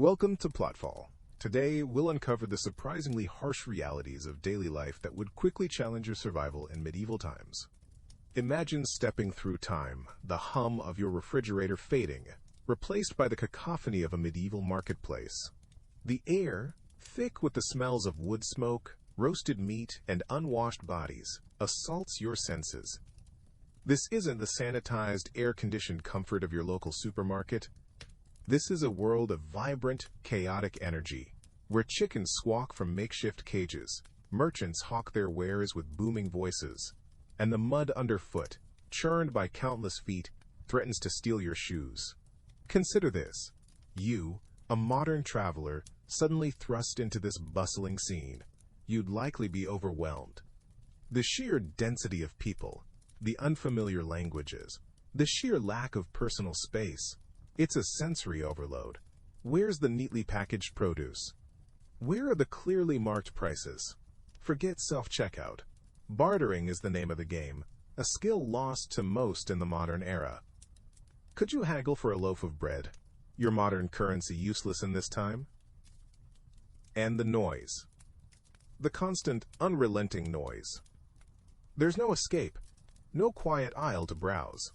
Welcome to PlotFall. Today, we'll uncover the surprisingly harsh realities of daily life that would quickly challenge your survival in medieval times. Imagine stepping through time, the hum of your refrigerator fading, replaced by the cacophony of a medieval marketplace. The air, thick with the smells of wood smoke, roasted meat, and unwashed bodies, assaults your senses. This isn't the sanitized, air-conditioned comfort of your local supermarket. This is a world of vibrant, chaotic energy, where chickens squawk from makeshift cages, merchants hawk their wares with booming voices, and the mud underfoot, churned by countless feet, threatens to steal your shoes. Consider this. You, a modern traveler, suddenly thrust into this bustling scene. You'd likely be overwhelmed. The sheer density of people, the unfamiliar languages, the sheer lack of personal space. It's a sensory overload. Where's the neatly packaged produce? Where are the clearly marked prices? Forget self-checkout. Bartering is the name of the game, a skill lost to most in the modern era. Could you haggle for a loaf of bread? Your modern currency useless in this time? And the noise. The constant, unrelenting noise. There's no escape, no quiet aisle to browse.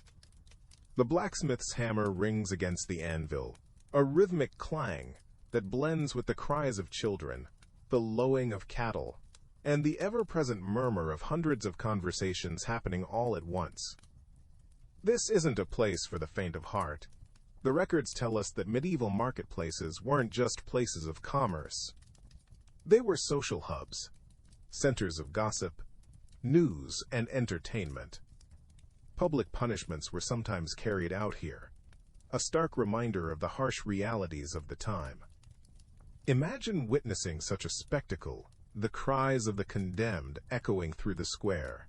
The blacksmith's hammer rings against the anvil, a rhythmic clang that blends with the cries of children, the lowing of cattle, and the ever-present murmur of hundreds of conversations happening all at once. This isn't a place for the faint of heart. The records tell us that medieval marketplaces weren't just places of commerce. They were social hubs, centers of gossip, news, and entertainment. Public punishments were sometimes carried out here, a stark reminder of the harsh realities of the time. Imagine witnessing such a spectacle, the cries of the condemned echoing through the square.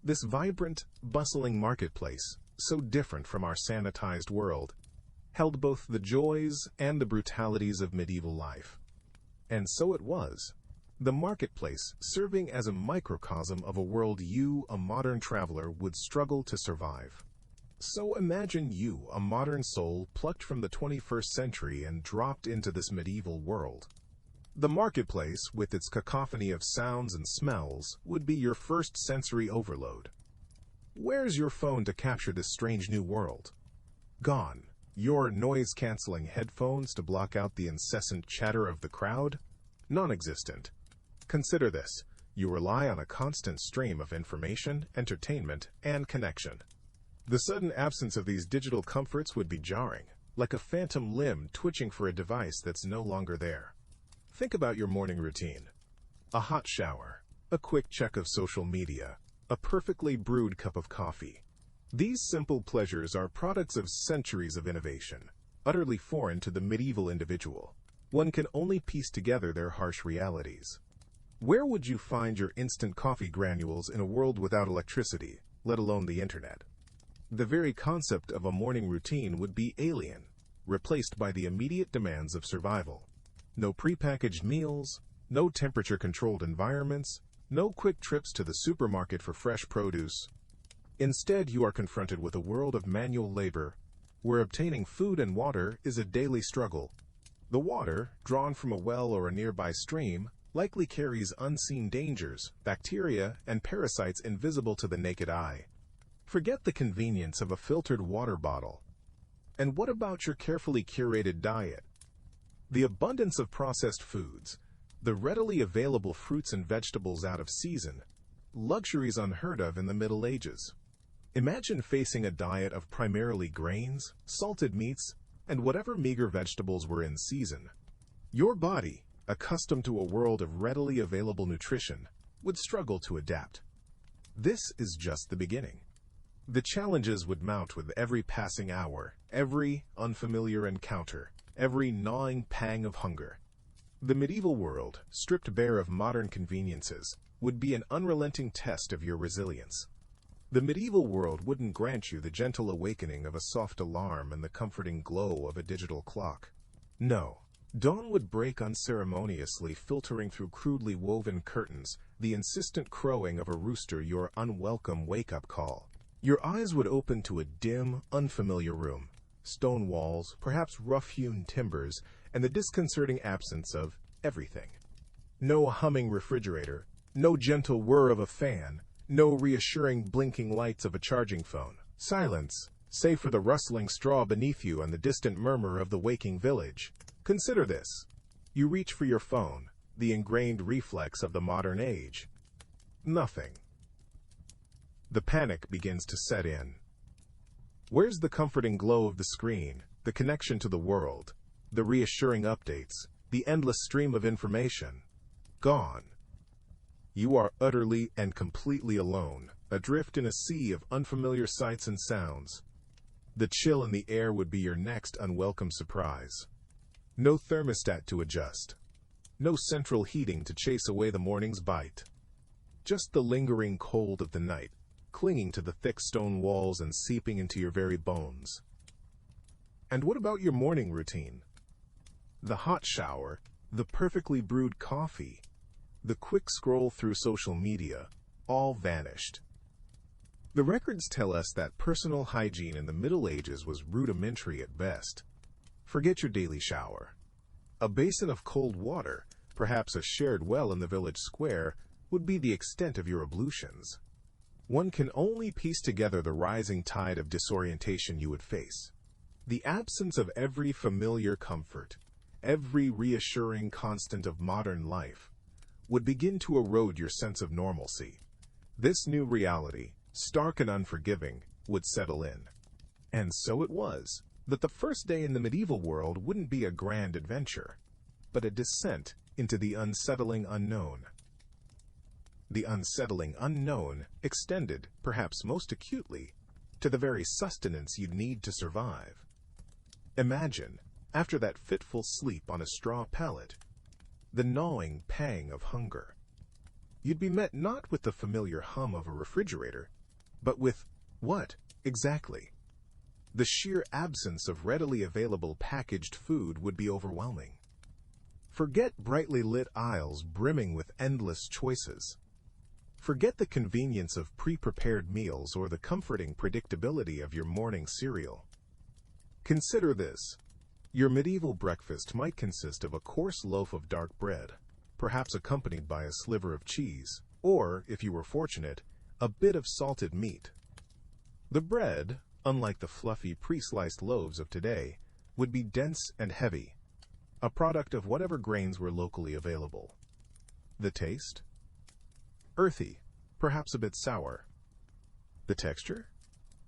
This vibrant, bustling marketplace, so different from our sanitized world, held both the joys and the brutalities of medieval life. And so it was. The marketplace serving as a microcosm of a world you, a modern traveler, would struggle to survive. So imagine you, a modern soul, plucked from the 21st century and dropped into this medieval world. The marketplace, with its cacophony of sounds and smells, would be your first sensory overload. Where's your phone to capture this strange new world? Gone. Your noise-canceling headphones to block out the incessant chatter of the crowd? Non-existent. Consider this. You rely on a constant stream of information, entertainment, and connection. The sudden absence of these digital comforts would be jarring, like a phantom limb twitching for a device that's no longer there. Think about your morning routine. A hot shower, a quick check of social media, a perfectly brewed cup of coffee. These simple pleasures are products of centuries of innovation, utterly foreign to the medieval individual. One can only piece together their harsh realities. Where would you find your instant coffee granules in a world without electricity, let alone the internet? The very concept of a morning routine would be alien, replaced by the immediate demands of survival. No prepackaged meals, no temperature-controlled environments, no quick trips to the supermarket for fresh produce. Instead, you are confronted with a world of manual labor, where obtaining food and water is a daily struggle. The water, drawn from a well or a nearby stream, likely carries unseen dangers, bacteria, and parasites invisible to the naked eye. Forget the convenience of a filtered water bottle. And what about your carefully curated diet? The abundance of processed foods, the readily available fruits and vegetables out of season, luxuries unheard of in the Middle Ages. Imagine facing a diet of primarily grains, salted meats, and whatever meager vegetables were in season. Your body, accustomed to a world of readily available nutrition, would struggle to adapt. This is just the beginning. The challenges would mount with every passing hour, every unfamiliar encounter, every gnawing pang of hunger. The medieval world, stripped bare of modern conveniences, would be an unrelenting test of your resilience. The medieval world wouldn't grant you the gentle awakening of a soft alarm and the comforting glow of a digital clock. No. Dawn would break unceremoniously, filtering through crudely woven curtains, the insistent crowing of a rooster your unwelcome wake-up call. Your eyes would open to a dim, unfamiliar room, stone walls, perhaps rough-hewn timbers, and the disconcerting absence of everything. No humming refrigerator, no gentle whir of a fan, no reassuring blinking lights of a charging phone. Silence, save for the rustling straw beneath you and the distant murmur of the waking village. Consider this. You reach for your phone, the ingrained reflex of the modern age. Nothing. The panic begins to set in. Where's the comforting glow of the screen, the connection to the world, the reassuring updates, the endless stream of information? Gone. You are utterly and completely alone, adrift in a sea of unfamiliar sights and sounds. The chill in the air would be your next unwelcome surprise. No thermostat to adjust. No central heating to chase away the morning's bite. Just the lingering cold of the night, clinging to the thick stone walls and seeping into your very bones. And what about your morning routine? The hot shower, the perfectly brewed coffee, the quick scroll through social media, all vanished. The records tell us that personal hygiene in the Middle Ages was rudimentary at best. Forget your daily shower. A basin of cold water, perhaps a shared well in the village square, would be the extent of your ablutions. One can only piece together the rising tide of disorientation you would face. The absence of every familiar comfort, every reassuring constant of modern life, would begin to erode your sense of normalcy. This new reality, stark and unforgiving, would settle in. And so it was that the first day in the medieval world wouldn't be a grand adventure, but a descent into the unsettling unknown. The unsettling unknown extended, perhaps most acutely, to the very sustenance you'd need to survive. Imagine, after that fitful sleep on a straw pallet, the gnawing pang of hunger. You'd be met not with the familiar hum of a refrigerator, but with what, exactly? The sheer absence of readily available packaged food would be overwhelming. Forget brightly lit aisles brimming with endless choices. Forget the convenience of pre-prepared meals or the comforting predictability of your morning cereal. Consider this. Your medieval breakfast might consist of a coarse loaf of dark bread, perhaps accompanied by a sliver of cheese, or, if you were fortunate, a bit of salted meat. The bread, unlike the fluffy pre-sliced loaves of today, would be dense and heavy, a product of whatever grains were locally available. The taste? Earthy, perhaps a bit sour. The texture?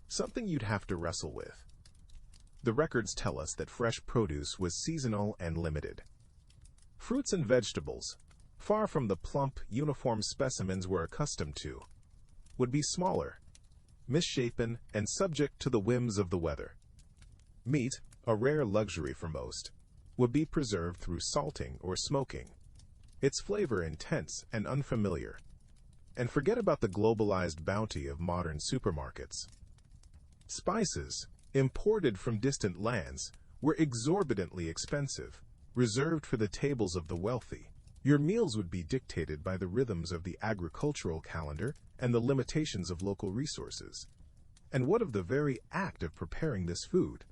Something you'd have to wrestle with. The records tell us that fresh produce was seasonal and limited. Fruits and vegetables, far from the plump, uniform specimens we're accustomed to, would be smaller, misshapen, and subject to the whims of the weather. Meat, a rare luxury for most, would be preserved through salting or smoking, its flavor intense and unfamiliar. And forget about the globalized bounty of modern supermarkets. Spices, imported from distant lands, were exorbitantly expensive, reserved for the tables of the wealthy. Your meals would be dictated by the rhythms of the agricultural calendar and the limitations of local resources. And what of the very act of preparing this food?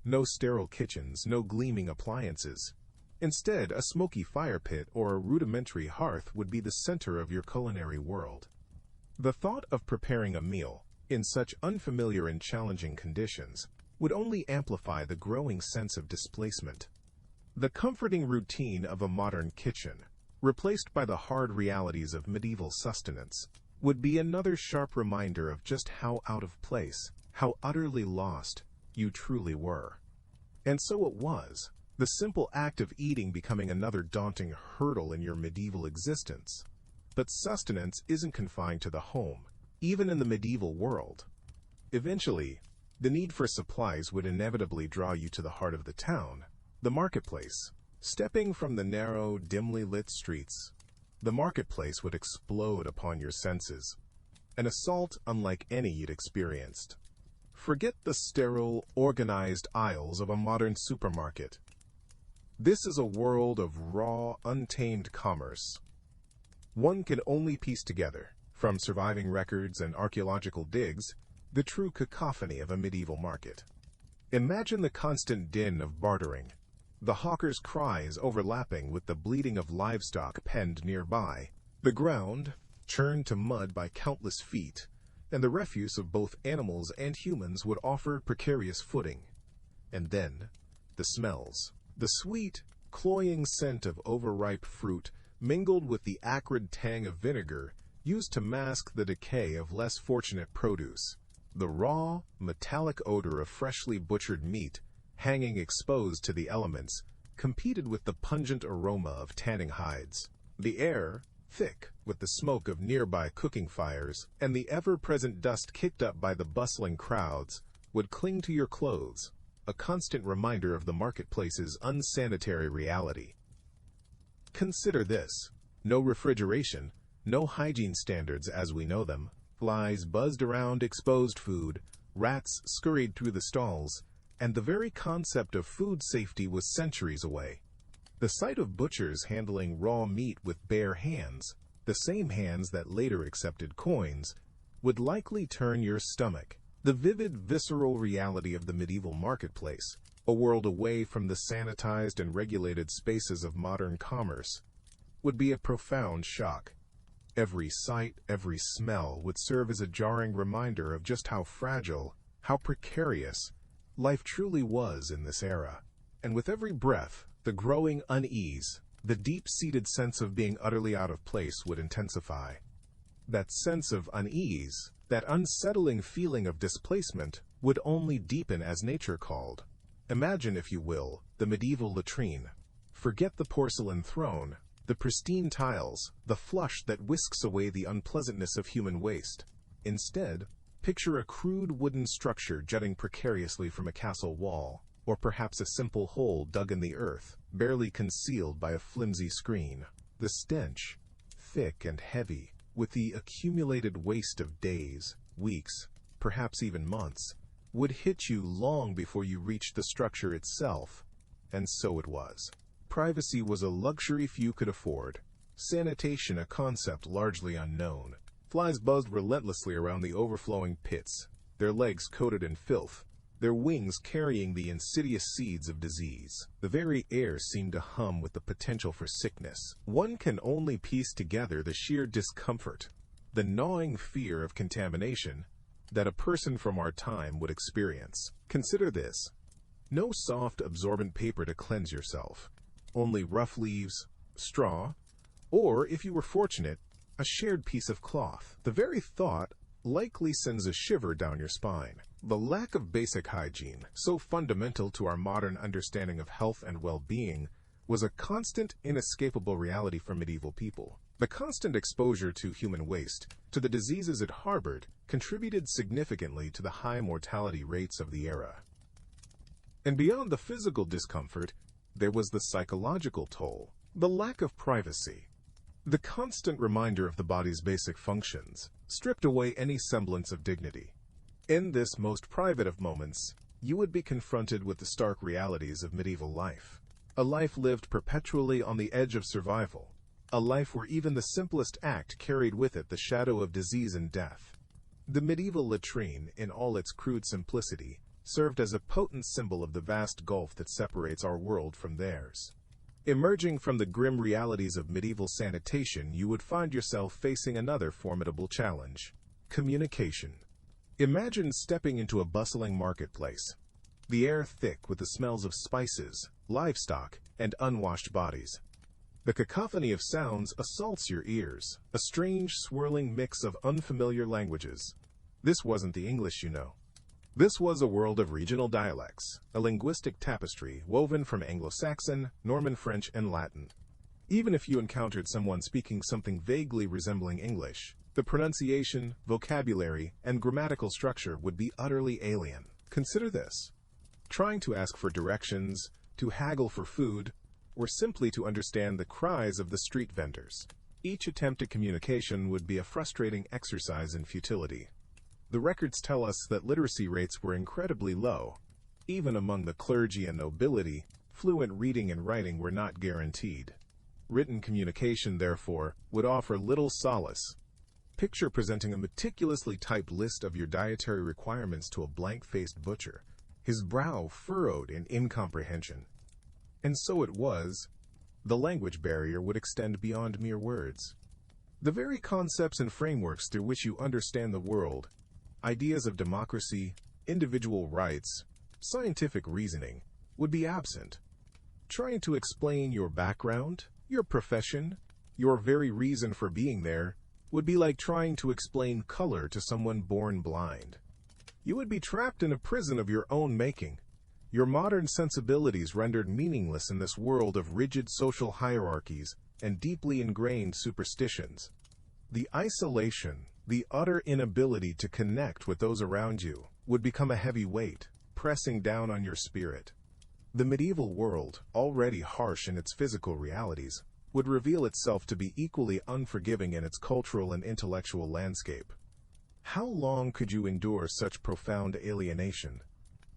No sterile kitchens, no gleaming appliances. Instead, a smoky fire pit or a rudimentary hearth would be the center of your culinary world. The thought of preparing a meal, in such unfamiliar and challenging conditions, would only amplify the growing sense of displacement. The comforting routine of a modern kitchen, replaced by the hard realities of medieval sustenance, would be another sharp reminder of just how out of place, how utterly lost you truly were. And so it was, the simple act of eating becoming another daunting hurdle in your medieval existence. But sustenance isn't confined to the home, even in the medieval world. Eventually, the need for supplies would inevitably draw you to the heart of the town, the marketplace. Stepping from the narrow, dimly lit streets, the marketplace would explode upon your senses, an assault unlike any you'd experienced. Forget the sterile, organized aisles of a modern supermarket. This is a world of raw, untamed commerce. One can only piece together, from surviving records and archaeological digs, the true cacophony of a medieval market. Imagine the constant din of bartering, the hawker's cries overlapping with the bleating of livestock penned nearby, the ground churned to mud by countless feet, and the refuse of both animals and humans would offer precarious footing. And then, the smells. The sweet, cloying scent of overripe fruit mingled with the acrid tang of vinegar used to mask the decay of less fortunate produce. The raw, metallic odor of freshly butchered meat, hanging exposed to the elements, competed with the pungent aroma of tanning hides. The air, thick with the smoke of nearby cooking fires and the ever-present dust kicked up by the bustling crowds, would cling to your clothes, a constant reminder of the marketplace's unsanitary reality. Consider this: no refrigeration, no hygiene standards as we know them, flies buzzed around exposed food, rats scurried through the stalls, and the very concept of food safety was centuries away. The sight of butchers handling raw meat with bare hands, the same hands that later accepted coins, would likely turn your stomach. The vivid, visceral reality of the medieval marketplace, a world away from the sanitized and regulated spaces of modern commerce, would be a profound shock. Every sight, every smell would serve as a jarring reminder of just how fragile, how precarious, life truly was in this era. And with every breath, the growing unease, the deep-seated sense of being utterly out of place would intensify. That sense of unease, that unsettling feeling of displacement, would only deepen as nature called. Imagine, if you will, the medieval latrine. Forget the porcelain throne, the pristine tiles, the flush that whisks away the unpleasantness of human waste. Instead, picture a crude wooden structure jutting precariously from a castle wall, or perhaps a simple hole dug in the earth, barely concealed by a flimsy screen. The stench, thick and heavy, with the accumulated waste of days, weeks, perhaps even months, would hit you long before you reached the structure itself. And so it was. Privacy was a luxury few could afford, sanitation a concept largely unknown. Flies buzzed relentlessly around the overflowing pits, their legs coated in filth, their wings carrying the insidious seeds of disease. The very air seemed to hum with the potential for sickness. One can only piece together the sheer discomfort, the gnawing fear of contamination, that a person from our time would experience. Consider this: no soft, absorbent paper to cleanse yourself, only rough leaves, straw, or, if you were fortunate, a shared piece of cloth. The very thought likely sends a shiver down your spine. The lack of basic hygiene, so fundamental to our modern understanding of health and well-being, was a constant, inescapable reality for medieval people. The constant exposure to human waste, to the diseases it harbored, contributed significantly to the high mortality rates of the era. And beyond the physical discomfort, there was the psychological toll, the lack of privacy. The constant reminder of the body's basic functions stripped away any semblance of dignity. In this most private of moments, you would be confronted with the stark realities of medieval life. A life lived perpetually on the edge of survival. A life where even the simplest act carried with it the shadow of disease and death. The medieval latrine, in all its crude simplicity, served as a potent symbol of the vast gulf that separates our world from theirs. Emerging from the grim realities of medieval sanitation, you would find yourself facing another formidable challenge: communication. Imagine stepping into a bustling marketplace, the air thick with the smells of spices, livestock, and unwashed bodies. The cacophony of sounds assaults your ears, a strange, swirling mix of unfamiliar languages. This wasn't the English you know. This was a world of regional dialects, a linguistic tapestry woven from Anglo-Saxon, Norman French, and Latin. Even if you encountered someone speaking something vaguely resembling English, the pronunciation, vocabulary, and grammatical structure would be utterly alien. Consider this: trying to ask for directions, to haggle for food, or simply to understand the cries of the street vendors. Each attempt at communication would be a frustrating exercise in futility. The records tell us that literacy rates were incredibly low. Even among the clergy and nobility, fluent reading and writing were not guaranteed. Written communication, therefore, would offer little solace. Picture presenting a meticulously typed list of your dietary requirements to a blank-faced butcher, his brow furrowed in incomprehension. And so it was. The language barrier would extend beyond mere words. The very concepts and frameworks through which you understand the world, ideas of democracy, individual rights, scientific reasoning, would be absent. Trying to explain your background, your profession, your very reason for being there, would be like trying to explain color to someone born blind. You would be trapped in a prison of your own making, your modern sensibilities rendered meaningless in this world of rigid social hierarchies and deeply ingrained superstitions. The isolation, the utter inability to connect with those around you, would become a heavy weight, pressing down on your spirit. The medieval world, already harsh in its physical realities, would reveal itself to be equally unforgiving in its cultural and intellectual landscape. How long could you endure such profound alienation?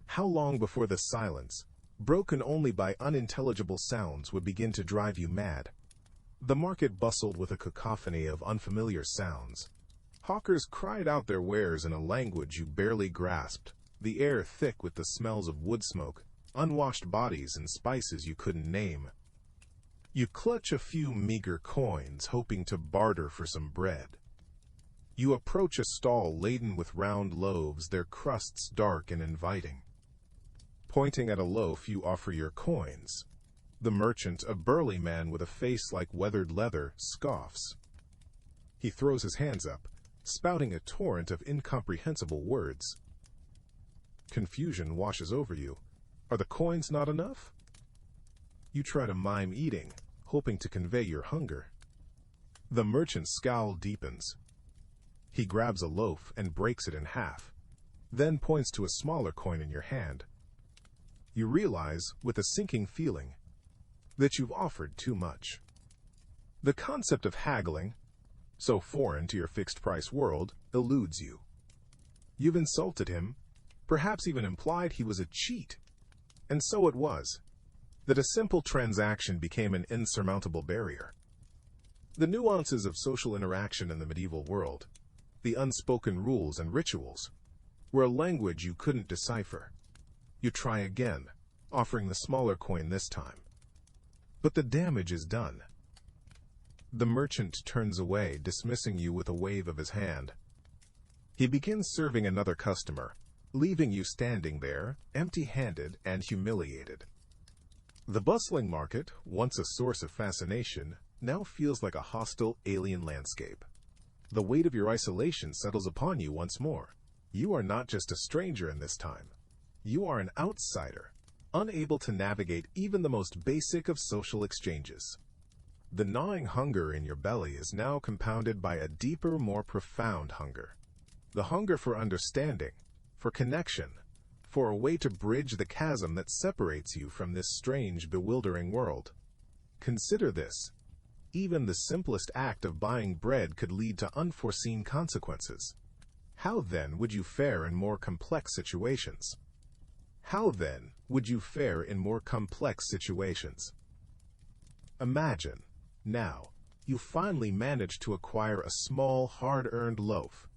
How long before the silence, broken only by unintelligible sounds, would begin to drive you mad? The market bustled with a cacophony of unfamiliar sounds. Hawkers cried out their wares in a language you barely grasped, the air thick with the smells of wood smoke, unwashed bodies, and spices you couldn't name. You clutch a few meager coins, hoping to barter for some bread. You approach a stall laden with round loaves, their crusts dark and inviting. Pointing at a loaf, you offer your coins. The merchant, a burly man with a face like weathered leather, scoffs. He throws his hands up, spouting a torrent of incomprehensible words. Confusion washes over you. Are the coins not enough? You try to mime eating, hoping to convey your hunger. The merchant's scowl deepens. He grabs a loaf and breaks it in half, then points to a smaller coin in your hand. You realize, with a sinking feeling, that you've offered too much. The concept of haggling, so foreign to your fixed-price world, eludes you. You've insulted him, perhaps even implied he was a cheat. And so it was, that a simple transaction became an insurmountable barrier. The nuances of social interaction in the medieval world, the unspoken rules and rituals, were a language you couldn't decipher. You try again, offering the smaller coin this time. But the damage is done. The merchant turns away, dismissing you with a wave of his hand. He begins serving another customer, leaving you standing there, empty-handed and humiliated. The bustling market, once a source of fascination, now feels like a hostile, alien landscape. The weight of your isolation settles upon you once more. You are not just a stranger in this time. You are an outsider, unable to navigate even the most basic of social exchanges. The gnawing hunger in your belly is now compounded by a deeper, more profound hunger. The hunger for understanding, for connection, for a way to bridge the chasm that separates you from this strange, bewildering world. Consider this. Even the simplest act of buying bread could lead to unforeseen consequences. How then would you fare in more complex situations? How then would you fare in more complex situations? Imagine, now, you finally manage to acquire a small, hard-earned loaf.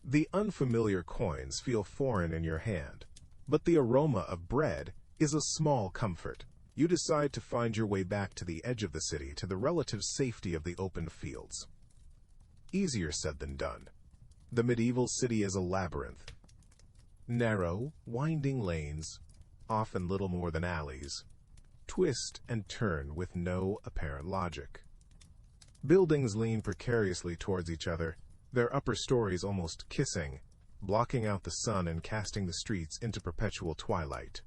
The unfamiliar coins feel foreign in your hand, but the aroma of bread is a small comfort. You decide to find your way back to the edge of the city, to the relative safety of the open fields. Easier said than done. The medieval city is a labyrinth. Narrow, winding lanes, often little more than alleys, twist and turn with no apparent logic. Buildings lean precariously towards each other, their upper stories almost kissing, blocking out the sun and casting the streets into perpetual twilight.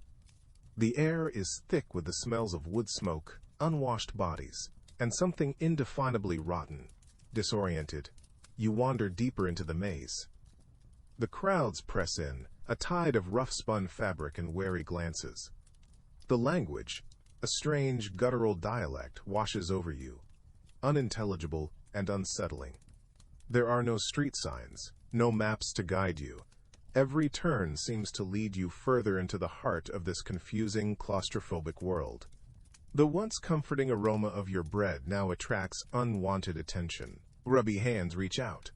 The air is thick with the smells of wood smoke, unwashed bodies, and something indefinably rotten. Disoriented, you wander deeper into the maze. The crowds press in, a tide of rough-spun fabric and wary glances. The language, a strange, guttural dialect, washes over you, unintelligible and unsettling. There are no street signs, no maps to guide you. Every turn seems to lead you further into the heart of this confusing, claustrophobic world. The once comforting aroma of your bread now attracts unwanted attention. Grubby hands reach out.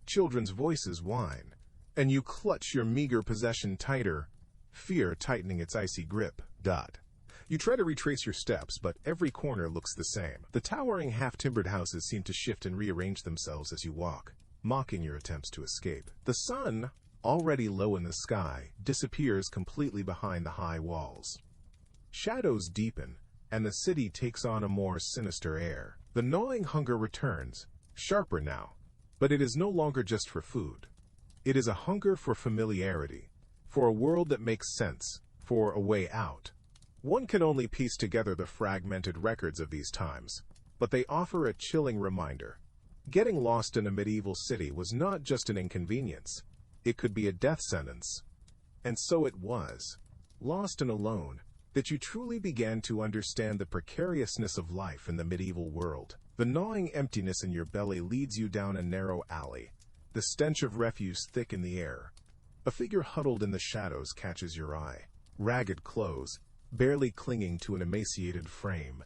Children's voices whine, and you clutch your meager possession tighter, fear tightening its icy grip. You try to retrace your steps, but every corner looks the same. The towering half-timbered houses seem to shift and rearrange themselves as you walk, mocking your attempts to escape. The sun, already low in the sky, disappears completely behind the high walls. Shadows deepen, and the city takes on a more sinister air. The gnawing hunger returns, sharper now, but it is no longer just for food. It is a hunger for familiarity, for a world that makes sense, for a way out. One can only piece together the fragmented records of these times, but they offer a chilling reminder. Getting lost in a medieval city was not just an inconvenience. It could be a death sentence. And so it was, lost and alone, that you truly began to understand the precariousness of life in the medieval world. The gnawing emptiness in your belly leads you down a narrow alley, the stench of refuse thick in the air. A figure huddled in the shadows catches your eye. Ragged clothes, barely clinging to an emaciated frame.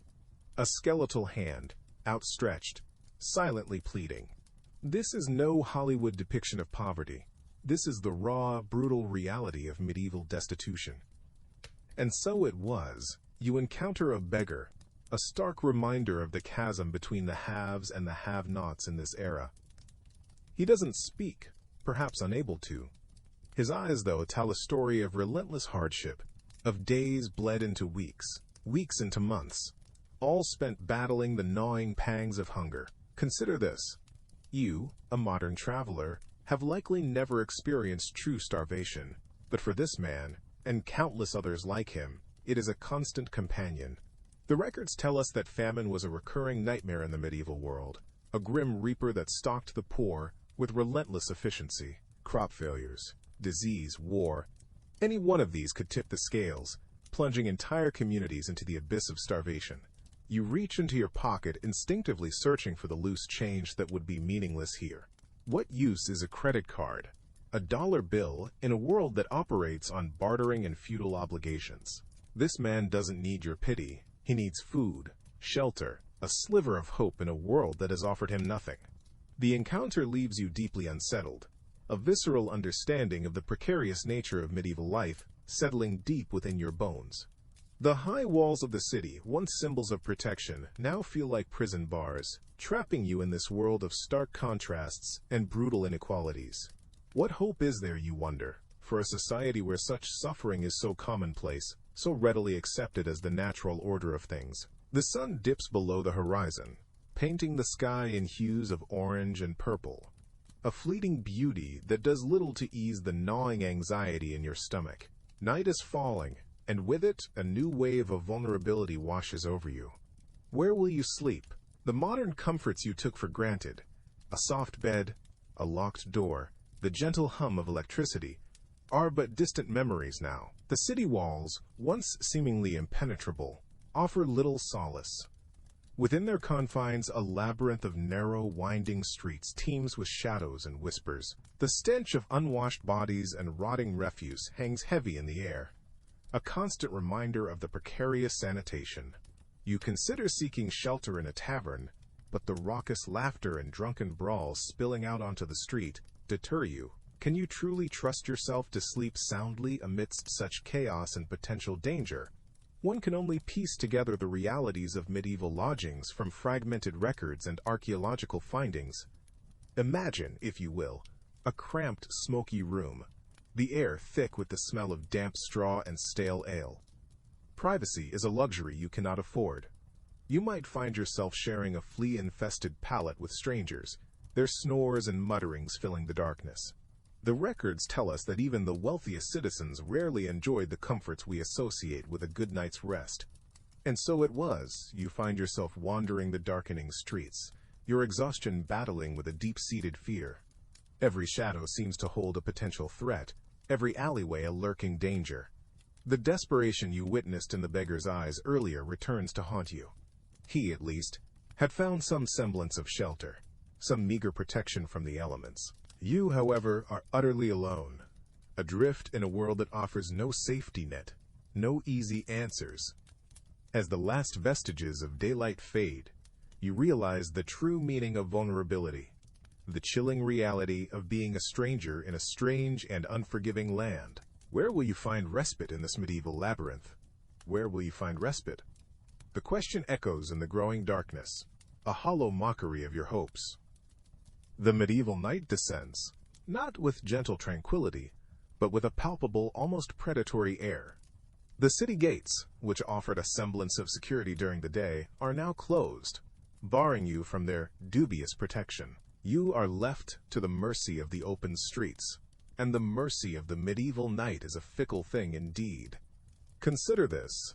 A skeletal hand, outstretched, silently pleading. This is no Hollywood depiction of poverty. This is the raw, brutal reality of medieval destitution. And so it was. You encounter a beggar, a stark reminder of the chasm between the haves and the have-nots in this era. He doesn't speak, perhaps unable to. His eyes, though, tell a story of relentless hardship, of days bled into weeks, weeks into months, all spent battling the gnawing pangs of hunger. Consider this. You, a modern traveler, have likely never experienced true starvation, but for this man, and countless others like him, it is a constant companion. The records tell us that famine was a recurring nightmare in the medieval world, a grim reaper that stalked the poor with relentless efficiency. Crop failures, disease, war, any one of these could tip the scales, plunging entire communities into the abyss of starvation. You reach into your pocket, instinctively searching for the loose change that would be meaningless here. What use is a credit card, a dollar bill, in a world that operates on bartering and feudal obligations? This man doesn't need your pity. He needs food, shelter, a sliver of hope in a world that has offered him nothing. The encounter leaves you deeply unsettled, a visceral understanding of the precarious nature of medieval life settling deep within your bones. The high walls of the city, once symbols of protection, now feel like prison bars, trapping you in this world of stark contrasts and brutal inequalities. What hope is there, you wonder, for a society where such suffering is so commonplace, so readily accepted as the natural order of things? The sun dips below the horizon, painting the sky in hues of orange and purple, a fleeting beauty that does little to ease the gnawing anxiety in your stomach. Night is falling, and with it, a new wave of vulnerability washes over you. Where will you sleep? The modern comforts you took for granted, a soft bed, a locked door, the gentle hum of electricity, are but distant memories now. The city walls, once seemingly impenetrable, offer little solace. Within their confines, a labyrinth of narrow, winding streets teems with shadows and whispers. The stench of unwashed bodies and rotting refuse hangs heavy in the air, a constant reminder of the precarious sanitation. You consider seeking shelter in a tavern, but the raucous laughter and drunken brawls spilling out onto the street deter you. Can you truly trust yourself to sleep soundly amidst such chaos and potential danger? One can only piece together the realities of medieval lodgings from fragmented records and archaeological findings. Imagine, if you will, a cramped, smoky room, the air thick with the smell of damp straw and stale ale. Privacy is a luxury you cannot afford. You might find yourself sharing a flea-infested pallet with strangers, their snores and mutterings filling the darkness. The records tell us that even the wealthiest citizens rarely enjoyed the comforts we associate with a good night's rest. And so it was, you find yourself wandering the darkening streets, your exhaustion battling with a deep-seated fear. Every shadow seems to hold a potential threat, every alleyway a lurking danger. The desperation you witnessed in the beggar's eyes earlier returns to haunt you. He, at least, had found some semblance of shelter, some meager protection from the elements. You, however, are utterly alone, adrift in a world that offers no safety net, no easy answers. As the last vestiges of daylight fade, you realize the true meaning of vulnerability, the chilling reality of being a stranger in a strange and unforgiving land. Where will you find respite in this medieval labyrinth? Where will you find respite? The question echoes in the growing darkness, a hollow mockery of your hopes. The medieval night descends, not with gentle tranquility, but with a palpable, almost predatory air. The city gates, which offered a semblance of security during the day, are now closed, barring you from their dubious protection. You are left to the mercy of the open streets, and the mercy of the medieval night is a fickle thing indeed. Consider this.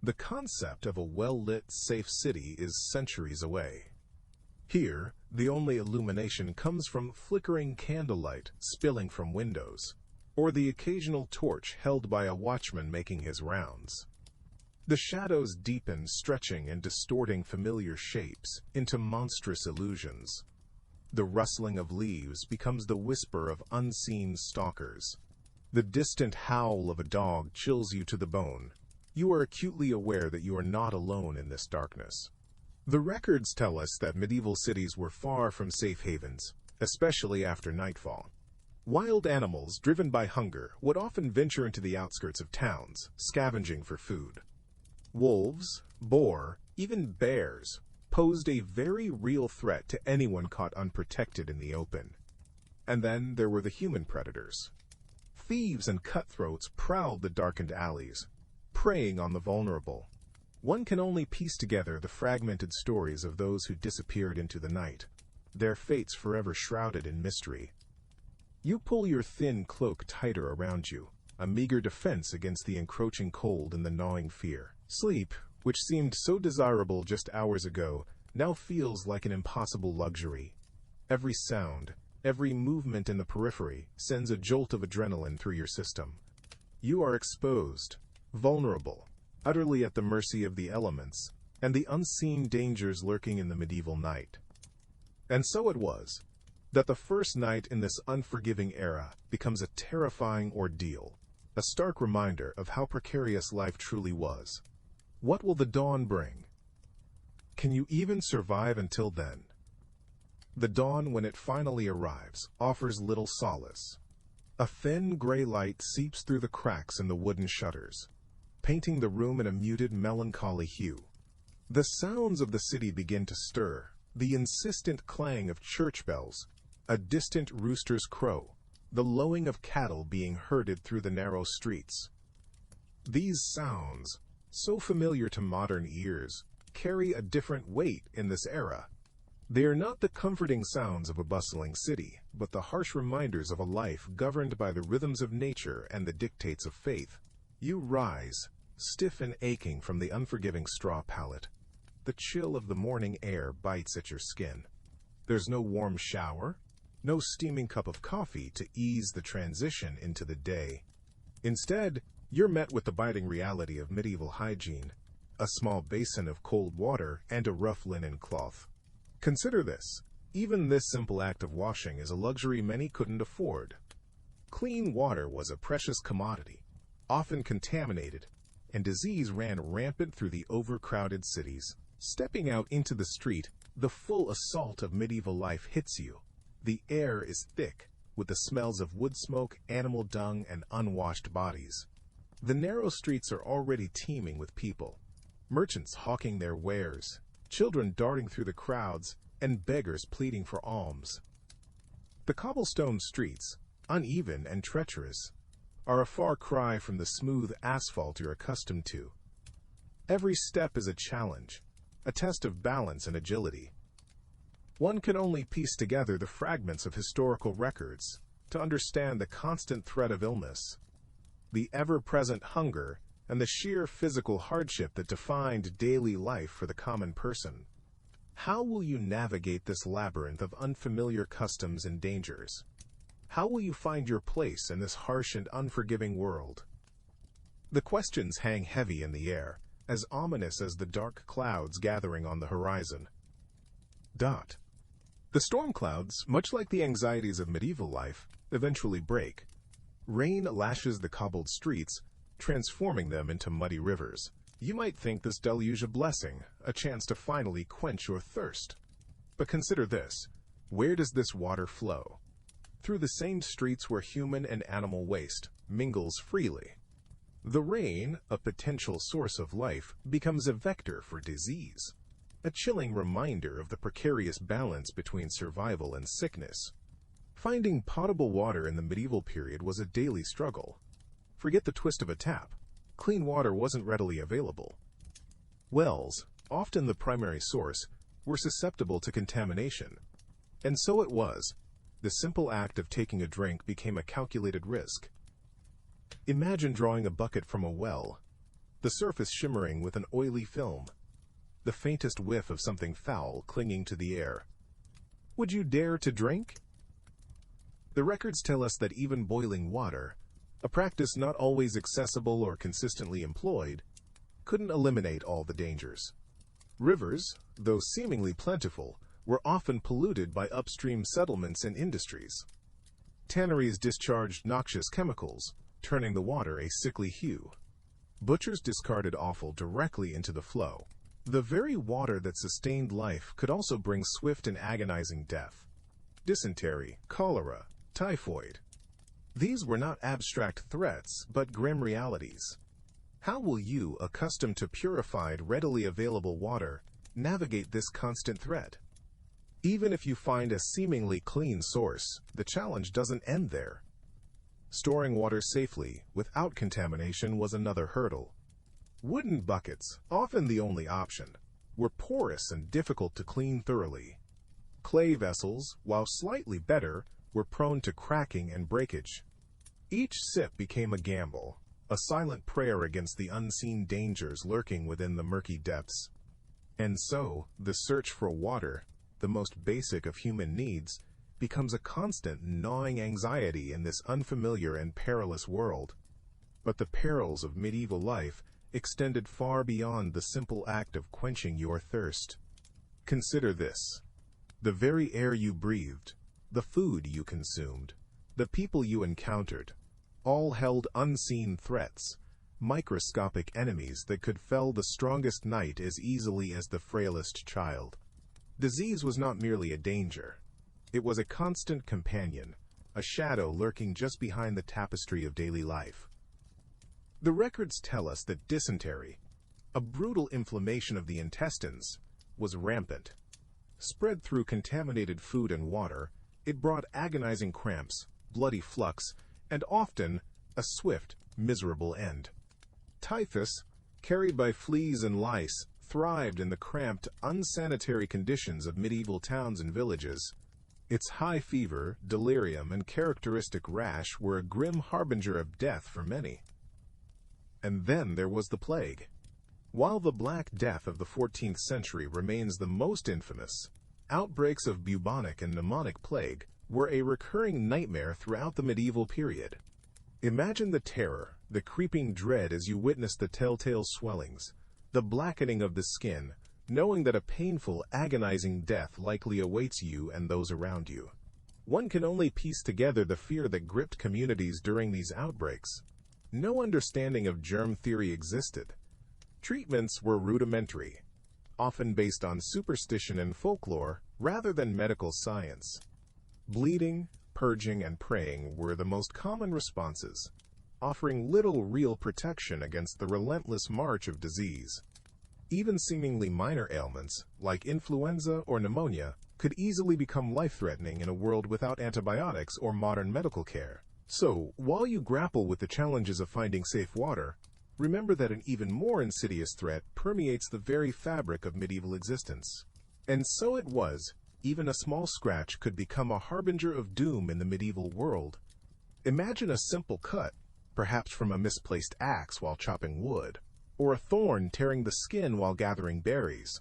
The concept of a well-lit, safe city is centuries away. Here, the only illumination comes from flickering candlelight spilling from windows, or the occasional torch held by a watchman making his rounds. The shadows deepen, stretching and distorting familiar shapes into monstrous illusions. The rustling of leaves becomes the whisper of unseen stalkers. The distant howl of a dog chills you to the bone. You are acutely aware that you are not alone in this darkness. The records tell us that medieval cities were far from safe havens, especially after nightfall. Wild animals, driven by hunger, would often venture into the outskirts of towns, scavenging for food. Wolves, boar, even bears posed a very real threat to anyone caught unprotected in the open. And then there were the human predators. Thieves and cutthroats prowled the darkened alleys, preying on the vulnerable. One can only piece together the fragmented stories of those who disappeared into the night, their fates forever shrouded in mystery. You pull your thin cloak tighter around you, a meager defense against the encroaching cold and the gnawing fear. Sleep, which seemed so desirable just hours ago, now feels like an impossible luxury. Every sound, every movement in the periphery sends a jolt of adrenaline through your system. You are exposed, vulnerable, utterly at the mercy of the elements, and the unseen dangers lurking in the medieval night. And so it was, that the first night in this unforgiving era becomes a terrifying ordeal, a stark reminder of how precarious life truly was. What will the dawn bring? Can you even survive until then? The dawn, when it finally arrives, offers little solace. A thin gray light seeps through the cracks in the wooden shutters, painting the room in a muted, melancholy hue. The sounds of the city begin to stir, the insistent clang of church bells, a distant rooster's crow, the lowing of cattle being herded through the narrow streets. These sounds, so familiar to modern ears, carry a different weight in this era. They are not the comforting sounds of a bustling city, but the harsh reminders of a life governed by the rhythms of nature and the dictates of faith. You rise, stiff and aching from the unforgiving straw pallet. The chill of the morning air bites at your skin. There's no warm shower, no steaming cup of coffee to ease the transition into the day. Instead, you're met with the biting reality of medieval hygiene, a small basin of cold water and a rough linen cloth. Consider this. Even this simple act of washing is a luxury many couldn't afford. Clean water was a precious commodity, often contaminated, and disease ran rampant through the overcrowded cities. Stepping out into the street, the full assault of medieval life hits you. The air is thick, with the smells of wood smoke, animal dung, and unwashed bodies. The narrow streets are already teeming with people, merchants hawking their wares, children darting through the crowds, and beggars pleading for alms. The cobblestone streets, uneven and treacherous, are a far cry from the smooth asphalt you're accustomed to. Every step is a challenge, a test of balance and agility. One can only piece together the fragments of historical records to understand the constant threat of illness, the ever-present hunger, and the sheer physical hardship that defined daily life for the common person. How will you navigate this labyrinth of unfamiliar customs and dangers? How will you find your place in this harsh and unforgiving world? The questions hang heavy in the air, as ominous as the dark clouds gathering on the horizon. The storm clouds, much like the anxieties of medieval life, eventually break. Rain lashes the cobbled streets, transforming them into muddy rivers. You might think this deluge a blessing, a chance to finally quench your thirst. But consider this. Where does this water flow? Through the same streets where human and animal waste, mingles freely. The rain, a potential source of life, becomes a vector for disease, a chilling reminder of the precarious balance between survival and sickness. Finding potable water in the medieval period was a daily struggle. Forget the twist of a tap. Clean water wasn't readily available. Wells, often the primary source, were susceptible to contamination. And so it was. The simple act of taking a drink became a calculated risk. Imagine drawing a bucket from a well, the surface shimmering with an oily film, the faintest whiff of something foul clinging to the air. Would you dare to drink? The records tell us that even boiling water, a practice not always accessible or consistently employed, couldn't eliminate all the dangers. Rivers, though seemingly plentiful, were often polluted by upstream settlements and industries. Tanneries discharged noxious chemicals, turning the water a sickly hue. Butchers discarded offal directly into the flow. The very water that sustained life could also bring swift and agonizing death. Dysentery, cholera, typhoid. These were not abstract threats, but grim realities. How will you, accustomed to purified, readily available water, navigate this constant threat? Even if you find a seemingly clean source, the challenge doesn't end there. Storing water safely, without contamination, was another hurdle. Wooden buckets, often the only option, were porous and difficult to clean thoroughly. Clay vessels, while slightly better, were prone to cracking and breakage. Each sip became a gamble, a silent prayer against the unseen dangers lurking within the murky depths. And so, the search for water, the most basic of human needs, becomes a constant gnawing anxiety in this unfamiliar and perilous world. But the perils of medieval life extended far beyond the simple act of quenching your thirst. Consider this. The very air you breathed, the food you consumed, the people you encountered, all held unseen threats, microscopic enemies that could fell the strongest knight as easily as the frailest child. Disease was not merely a danger. It was a constant companion, a shadow lurking just behind the tapestry of daily life. The records tell us that dysentery, a brutal inflammation of the intestines, was rampant. Spread through contaminated food and water, it brought agonizing cramps, bloody flux, and often a swift, miserable end. Typhus, carried by fleas and lice, thrived in the cramped, unsanitary conditions of medieval towns and villages. Its high fever, delirium, and characteristic rash were a grim harbinger of death for many. And then there was the plague. While the Black Death of the 14th century remains the most infamous, outbreaks of bubonic and pneumonic plague were a recurring nightmare throughout the medieval period. Imagine the terror, the creeping dread as you witness the telltale swellings, the blackening of the skin, knowing that a painful, agonizing death likely awaits you and those around you. One can only piece together the fear that gripped communities during these outbreaks. No understanding of germ theory existed. Treatments were rudimentary, often based on superstition and folklore rather than medical science. Bleeding, purging, and praying were the most common responses, offering little real protection against the relentless march of disease. Even seemingly minor ailments, like influenza or pneumonia, could easily become life-threatening in a world without antibiotics or modern medical care. So, while you grapple with the challenges of finding safe water, remember that an even more insidious threat permeates the very fabric of medieval existence. And so it was, even a small scratch could become a harbinger of doom in the medieval world. Imagine a simple cut, perhaps from a misplaced axe while chopping wood, or a thorn tearing the skin while gathering berries.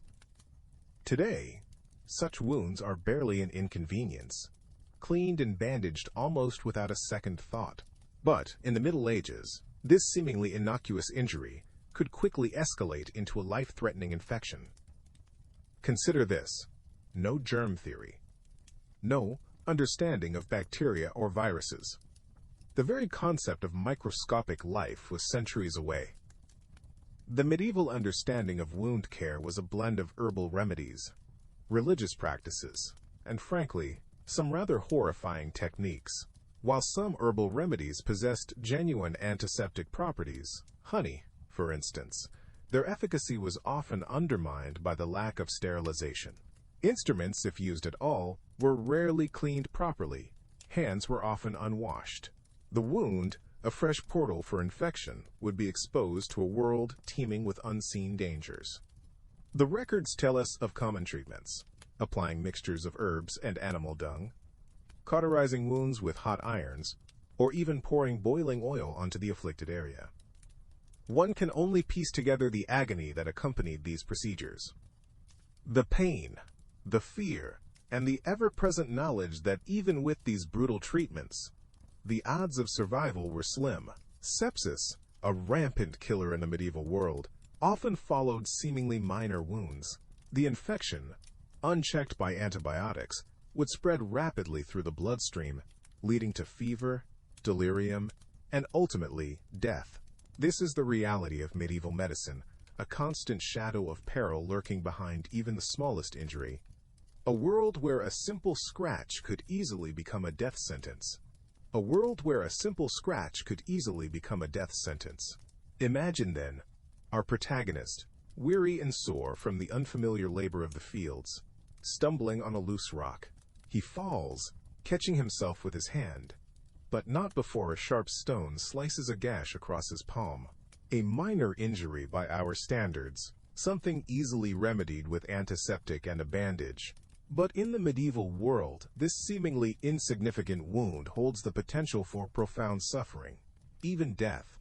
Today, such wounds are barely an inconvenience, cleaned and bandaged almost without a second thought. But in the Middle Ages, this seemingly innocuous injury could quickly escalate into a life-threatening infection. Consider this: no germ theory, no understanding of bacteria or viruses. The very concept of microscopic life was centuries away. The medieval understanding of wound care was a blend of herbal remedies, religious practices, and frankly, some rather horrifying techniques. While some herbal remedies possessed genuine antiseptic properties, honey, for instance, their efficacy was often undermined by the lack of sterilization. Instruments, if used at all, were rarely cleaned properly. Hands were often unwashed. The wound, a fresh portal for infection, would be exposed to a world teeming with unseen dangers. The records tell us of common treatments: applying mixtures of herbs and animal dung, cauterizing wounds with hot irons, or even pouring boiling oil onto the afflicted area. One can only piece together the agony that accompanied these procedures. The pain, the fear, and the ever-present knowledge that even with these brutal treatments, the odds of survival were slim. Sepsis, a rampant killer in the medieval world, often followed seemingly minor wounds. The infection, unchecked by antibiotics, would spread rapidly through the bloodstream, leading to fever, delirium, and ultimately death. This is the reality of medieval medicine, a constant shadow of peril lurking behind even the smallest injury. A world where a simple scratch could easily become a death sentence. A world where a simple scratch could easily become a death sentence. Imagine then, our protagonist, weary and sore from the unfamiliar labor of the fields, stumbling on a loose rock. He falls, catching himself with his hand, but not before a sharp stone slices a gash across his palm. A minor injury by our standards, something easily remedied with antiseptic and a bandage. But in the medieval world, this seemingly insignificant wound holds the potential for profound suffering, even death.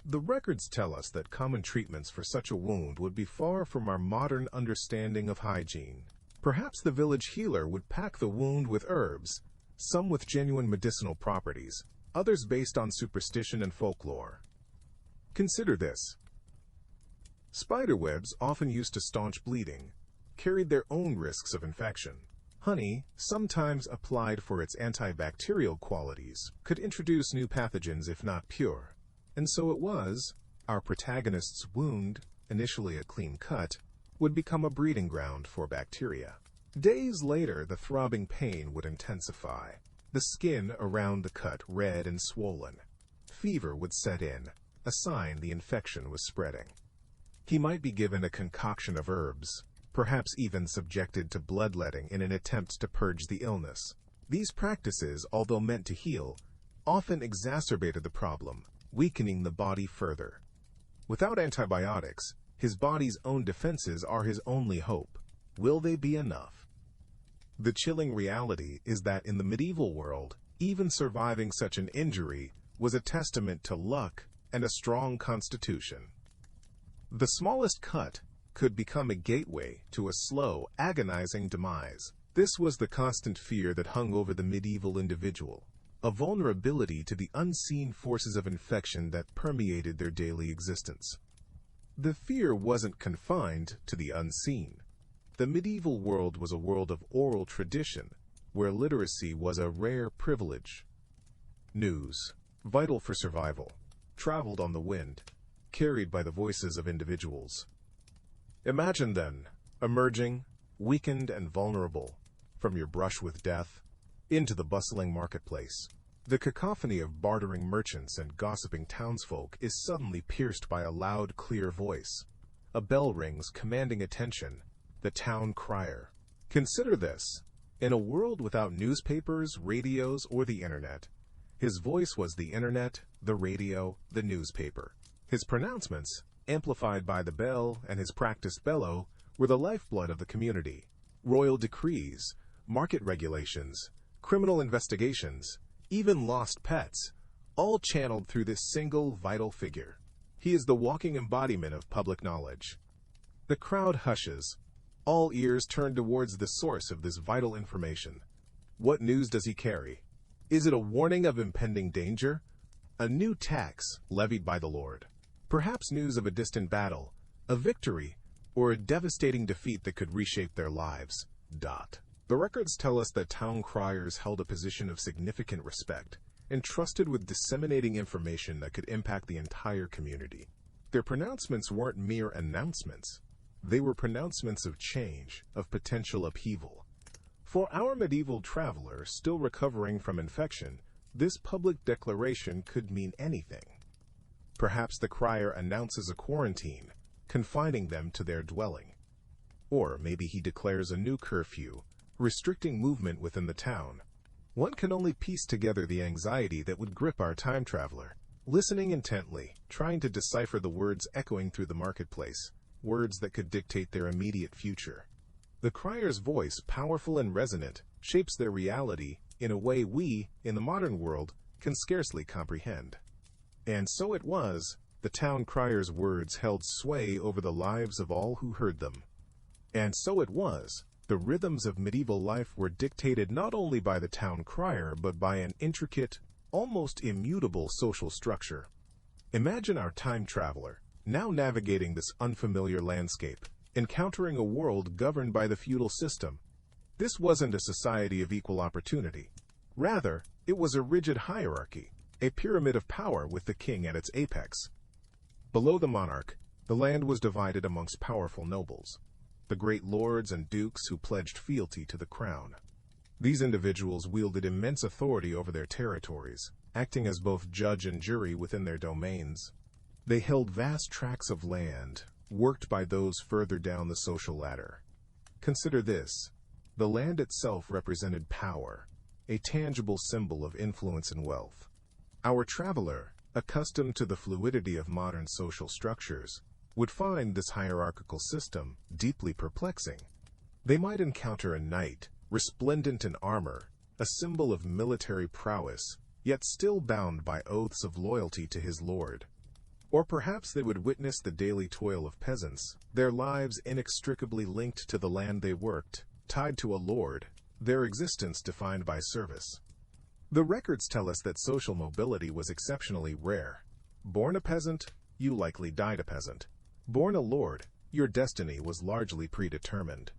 The records tell us that common treatments for such a wound would be far from our modern understanding of hygiene. Perhaps the village healer would pack the wound with herbs, some with genuine medicinal properties, others based on superstition and folklore. Consider this. Spiderwebs, often used to staunch bleeding, carried their own risks of infection. Honey, sometimes applied for its antibacterial qualities, could introduce new pathogens if not pure. And so it was, our protagonist's wound, initially a clean cut, would become a breeding ground for bacteria. Days later, the throbbing pain would intensify, the skin around the cut red and swollen. Fever would set in, a sign the infection was spreading. He might be given a concoction of herbs, perhaps even subjected to bloodletting in an attempt to purge the illness. These practices, although meant to heal, often exacerbated the problem, weakening the body further. Without antibiotics, his body's own defenses are his only hope. Will they be enough? The chilling reality is that in the medieval world, even surviving such an injury was a testament to luck and a strong constitution. The smallest cut could become a gateway to a slow, agonizing demise. This was the constant fear that hung over the medieval individual, a vulnerability to the unseen forces of infection that permeated their daily existence. The fear wasn't confined to the unseen. The medieval world was a world of oral tradition, where literacy was a rare privilege. News, vital for survival, traveled on the wind, carried by the voices of individuals. Imagine then, emerging, weakened and vulnerable, from your brush with death, into the bustling marketplace. The cacophony of bartering merchants and gossiping townsfolk is suddenly pierced by a loud, clear voice. A bell rings, commanding attention, the town crier. Consider this. In a world without newspapers, radios, or the internet, his voice was the internet, the radio, the newspaper. His pronouncements, amplified by the bell and his practiced bellow, were the lifeblood of the community. Royal decrees, market regulations, criminal investigations, even lost pets, all channeled through this single vital figure. He is the walking embodiment of public knowledge. The crowd hushes, all ears turned towards the source of this vital information. What news does he carry? Is it a warning of impending danger? A new tax levied by the Lord? Perhaps news of a distant battle, a victory, or a devastating defeat that could reshape their lives. The records tell us that town criers held a position of significant respect, entrusted with disseminating information that could impact the entire community. Their pronouncements weren't mere announcements. They were pronouncements of change, of potential upheaval. For our medieval traveler still recovering from infection, This public declaration could mean anything. Perhaps the crier announces a quarantine, confining them to their dwelling. Or maybe he declares a new curfew, restricting movement within the town. One can only piece together the anxiety that would grip our time traveler, listening intently, trying to decipher the words echoing through the marketplace, words that could dictate their immediate future. The crier's voice, powerful and resonant, shapes their reality in a way we, in the modern world, can scarcely comprehend. And so it was, the town crier's words held sway over the lives of all who heard them. And so it was, the rhythms of medieval life were dictated not only by the town crier, but by an intricate, almost immutable social structure. Imagine our time traveler, now navigating this unfamiliar landscape, encountering a world governed by the feudal system. This wasn't a society of equal opportunity. Rather, it was a rigid hierarchy, a pyramid of power with the king at its apex. Below the monarch, the land was divided amongst powerful nobles, the great lords and dukes who pledged fealty to the crown. These individuals wielded immense authority over their territories, acting as both judge and jury within their domains. They held vast tracts of land, worked by those further down the social ladder. Consider this: the land itself represented power, a tangible symbol of influence and wealth. Our traveler, accustomed to the fluidity of modern social structures, would find this hierarchical system deeply perplexing. They might encounter a knight, resplendent in armor, a symbol of military prowess, yet still bound by oaths of loyalty to his lord. Or perhaps they would witness the daily toil of peasants, their lives inextricably linked to the land they worked, tied to a lord, their existence defined by service. The records tell us that social mobility was exceptionally rare. Born a peasant, you likely died a peasant. Born a lord, your destiny was largely predetermined.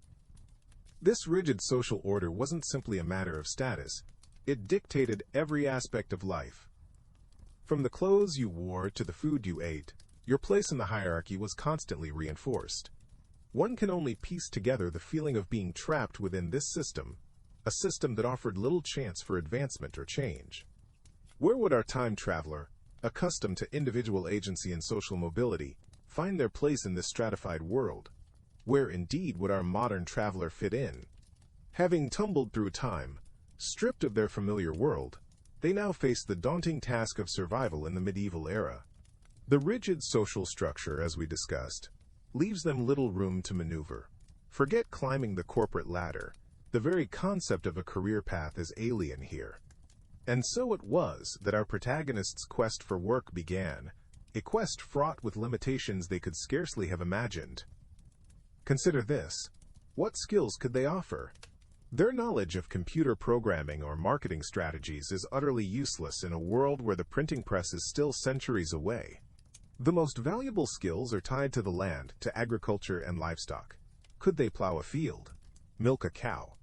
This rigid social order wasn't simply a matter of status. It dictated every aspect of life. From the clothes you wore to the food you ate, your place in the hierarchy was constantly reinforced. One can only piece together the feeling of being trapped within this system, a system that offered little chance for advancement or change. Where would our time traveler, accustomed to individual agency and social mobility, find their place in this stratified world? Where indeed would our modern traveler fit in? Having tumbled through time, stripped of their familiar world, they now face the daunting task of survival in the medieval era. The rigid social structure, as we discussed, leaves them little room to maneuver. Forget climbing the corporate ladder. The very concept of a career path is alien here. And so it was that our protagonists' quest for work began, a quest fraught with limitations they could scarcely have imagined. Consider this: what skills could they offer? Their knowledge of computer programming or marketing strategies is utterly useless in a world where the printing press is still centuries away. The most valuable skills are tied to the land, to agriculture and livestock. Could they plow a field? Milk a cow?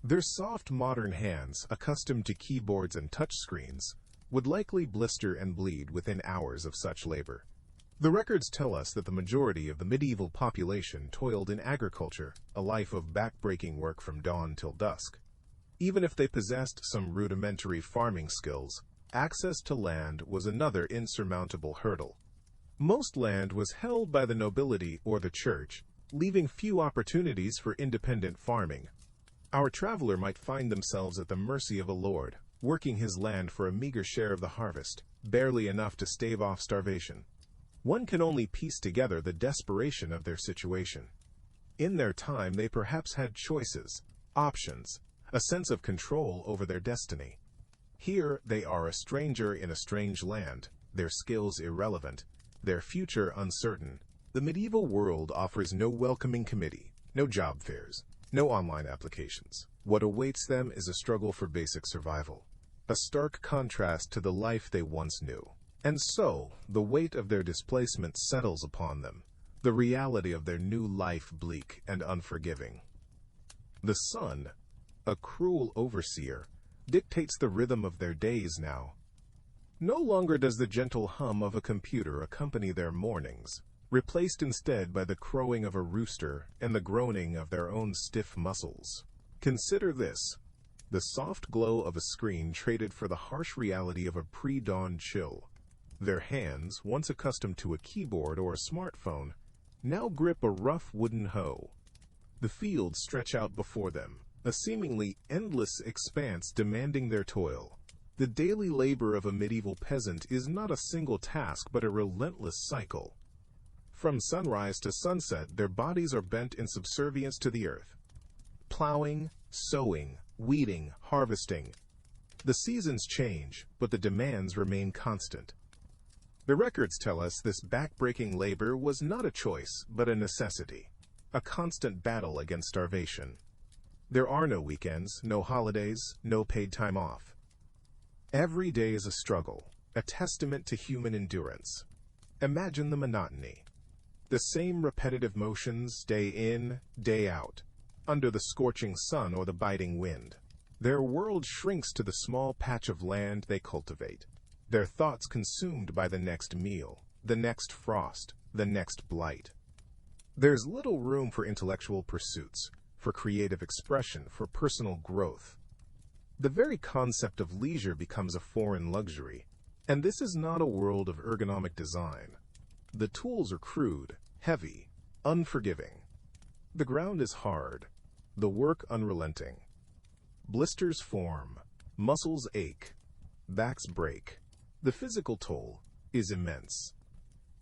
Their soft modern hands, accustomed to keyboards and touchscreens, would likely blister and bleed within hours of such labor. The records tell us that the majority of the medieval population toiled in agriculture, a life of back-breaking work from dawn till dusk. Even if they possessed some rudimentary farming skills, access to land was another insurmountable hurdle. Most land was held by the nobility or the church, leaving few opportunities for independent farming. Our traveler might find themselves at the mercy of a lord, working his land for a meager share of the harvest, barely enough to stave off starvation. One can only piece together the desperation of their situation. In their time, they perhaps had choices, options, a sense of control over their destiny. Here, they are a stranger in a strange land, their skills irrelevant, their future uncertain. The medieval world offers no welcoming committee, no job fairs, no online applications. What awaits them is a struggle for basic survival, a stark contrast to the life they once knew. And so, the weight of their displacement settles upon them, the reality of their new life bleak and unforgiving. The sun, a cruel overseer, dictates the rhythm of their days now. No longer does the gentle hum of a computer accompany their mornings, replaced instead by the crowing of a rooster and the groaning of their own stiff muscles. Consider this: the soft glow of a screen traded for the harsh reality of a pre-dawn chill. Their hands, once accustomed to a keyboard or a smartphone, now grip a rough wooden hoe. The fields stretch out before them, a seemingly endless expanse demanding their toil. The daily labor of a medieval peasant is not a single task but a relentless cycle. From sunrise to sunset, their bodies are bent in subservience to the earth. Plowing, sowing, weeding, harvesting. The seasons change, but the demands remain constant. The records tell us this back-breaking labor was not a choice, but a necessity, a constant battle against starvation. There are no weekends, no holidays, no paid time off. Every day is a struggle, a testament to human endurance. Imagine the monotony. The same repetitive motions day in, day out, under the scorching sun or the biting wind. Their world shrinks to the small patch of land they cultivate, their thoughts consumed by the next meal, the next frost, the next blight. There's little room for intellectual pursuits, for creative expression, for personal growth. The very concept of leisure becomes a foreign luxury, and this is not a world of ergonomic design. The tools are crude, heavy, unforgiving. The ground is hard, the work unrelenting. Blisters form, muscles ache, backs break. The physical toll is immense,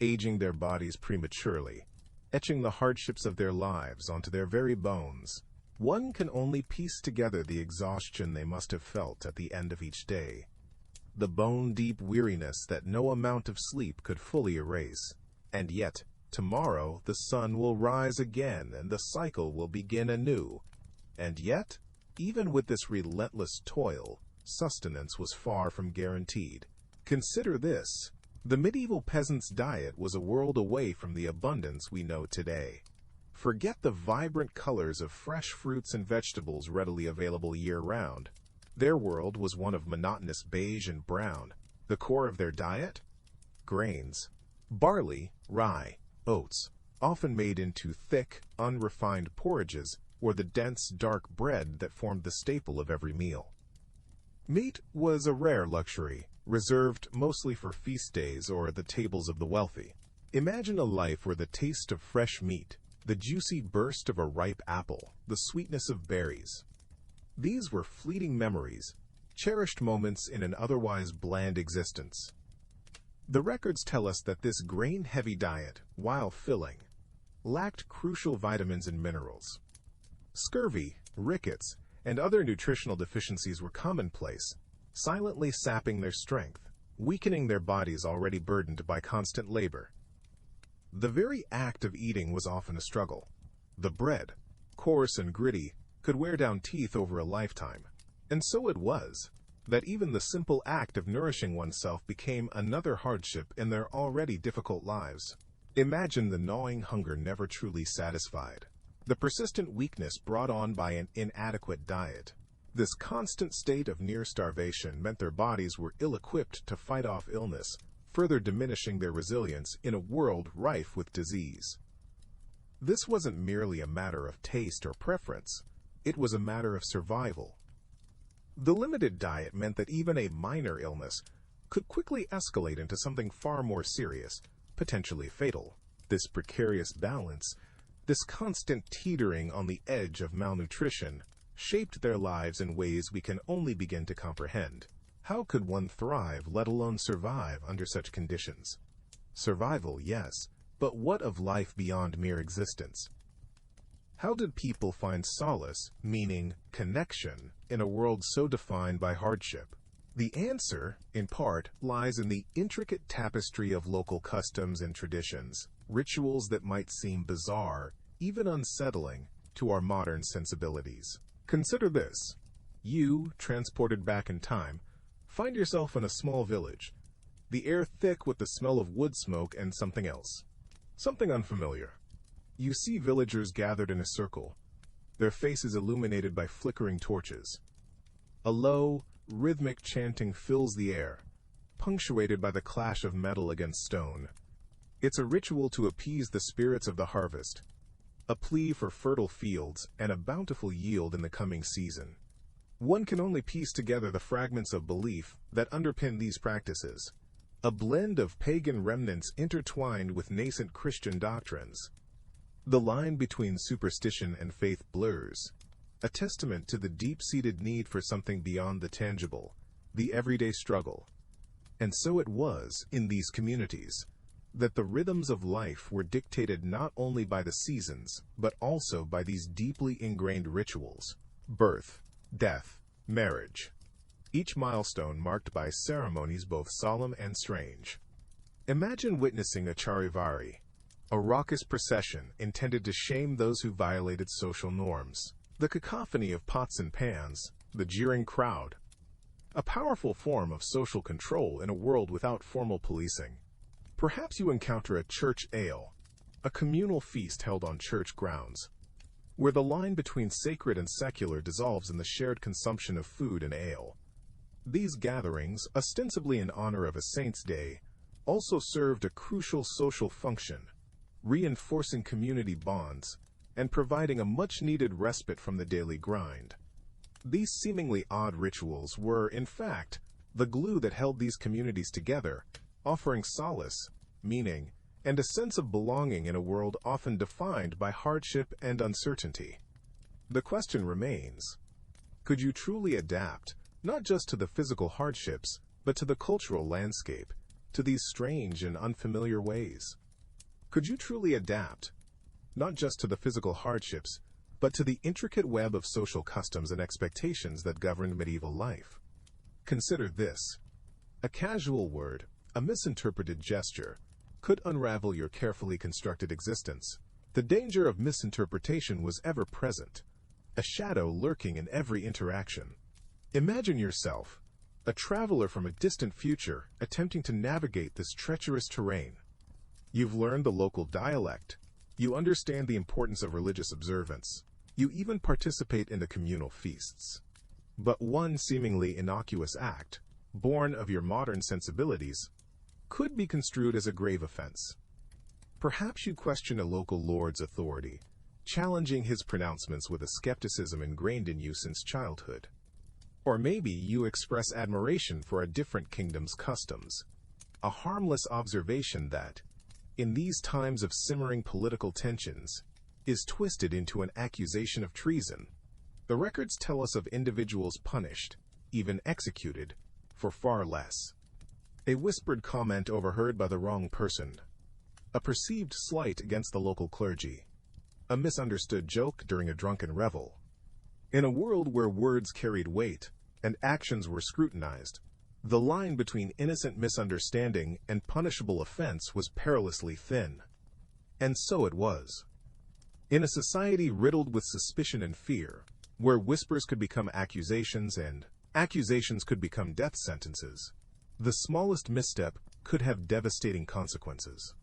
aging their bodies prematurely, etching the hardships of their lives onto their very bones. One can only piece together the exhaustion they must have felt at the end of each day, the bone-deep weariness that no amount of sleep could fully erase. And yet, tomorrow the sun will rise again and the cycle will begin anew. And yet, even with this relentless toil, sustenance was far from guaranteed. Consider this. The medieval peasant's diet was a world away from the abundance we know today. Forget the vibrant colors of fresh fruits and vegetables readily available year-round. Their world was one of monotonous beige and brown. The core of their diet? Grains. Barley, rye, oats, often made into thick, unrefined porridges, or the dense, dark bread that formed the staple of every meal. Meat was a rare luxury, reserved mostly for feast days or the tables of the wealthy. Imagine a life where the taste of fresh meat, the juicy burst of a ripe apple, the sweetness of berries. These were fleeting memories, cherished moments in an otherwise bland existence. The records tell us that this grain-heavy diet, while filling, lacked crucial vitamins and minerals. Scurvy, rickets, and other nutritional deficiencies were commonplace, silently sapping their strength, weakening their bodies already burdened by constant labor. The very act of eating was often a struggle. The bread, coarse and gritty, could wear down teeth over a lifetime. And so it was that even the simple act of nourishing oneself became another hardship in their already difficult lives. Imagine the gnawing hunger never truly satisfied, the persistent weakness brought on by an inadequate diet. This constant state of near starvation meant their bodies were ill-equipped to fight off illness, further diminishing their resilience in a world rife with disease. This wasn't merely a matter of taste or preference, it was a matter of survival. The limited diet meant that even a minor illness could quickly escalate into something far more serious, potentially fatal. This precarious balance, this constant teetering on the edge of malnutrition, shaped their lives in ways we can only begin to comprehend. How could one thrive, let alone survive, under such conditions? Survival, yes, but what of life beyond mere existence? How did people find solace, meaning, connection, in a world so defined by hardship? The answer, in part, lies in the intricate tapestry of local customs and traditions, rituals that might seem bizarre, even unsettling, to our modern sensibilities. Consider this. You, transported back in time, find yourself in a small village, the air thick with the smell of wood smoke and something else. Something unfamiliar. You see villagers gathered in a circle, their faces illuminated by flickering torches. A low, rhythmic chanting fills the air, punctuated by the clash of metal against stone. It's a ritual to appease the spirits of the harvest, a plea for fertile fields and a bountiful yield in the coming season. One can only piece together the fragments of belief that underpin these practices, a blend of pagan remnants intertwined with nascent Christian doctrines. The line between superstition and faith blurs, a testament to the deep-seated need for something beyond the tangible, the everyday struggle. And so it was, in these communities, that the rhythms of life were dictated not only by the seasons, but also by these deeply ingrained rituals: birth, death, marriage. Each milestone marked by ceremonies both solemn and strange. Imagine witnessing a charivari, a raucous procession intended to shame those who violated social norms. The cacophony of pots and pans, the jeering crowd. A powerful form of social control in a world without formal policing. Perhaps you encounter a church ale, a communal feast held on church grounds, where the line between sacred and secular dissolves in the shared consumption of food and ale. These gatherings, ostensibly in honor of a saint's day, also served a crucial social function, reinforcing community bonds and providing a much-needed respite from the daily grind. These seemingly odd rituals were, in fact, the glue that held these communities together, offering solace, meaning, and a sense of belonging in a world often defined by hardship and uncertainty. The question remains, could you truly adapt, not just to the physical hardships, but to the cultural landscape, to these strange and unfamiliar ways? Could you truly adapt, not just to the physical hardships, but to the intricate web of social customs and expectations that governed medieval life? Consider this. A casual word, a misinterpreted gesture, could unravel your carefully constructed existence. The danger of misinterpretation was ever present, a shadow lurking in every interaction. Imagine yourself, a traveler from a distant future, attempting to navigate this treacherous terrain. You've learned the local dialect. You understand the importance of religious observance. You even participate in the communal feasts. But one seemingly innocuous act, born of your modern sensibilities, could be construed as a grave offense. Perhaps you question a local lord's authority, challenging his pronouncements with a skepticism ingrained in you since childhood. Or maybe you express admiration for a different kingdom's customs, a harmless observation that, in these times of simmering political tensions, is twisted into an accusation of treason. The records tell us of individuals punished, even executed, for far less. A whispered comment overheard by the wrong person, a perceived slight against the local clergy, a misunderstood joke during a drunken revel. In a world where words carried weight and actions were scrutinized, the line between innocent misunderstanding and punishable offense was perilously thin. And so it was. In a society riddled with suspicion and fear, where whispers could become accusations and accusations could become death sentences, the smallest misstep could have devastating consequences.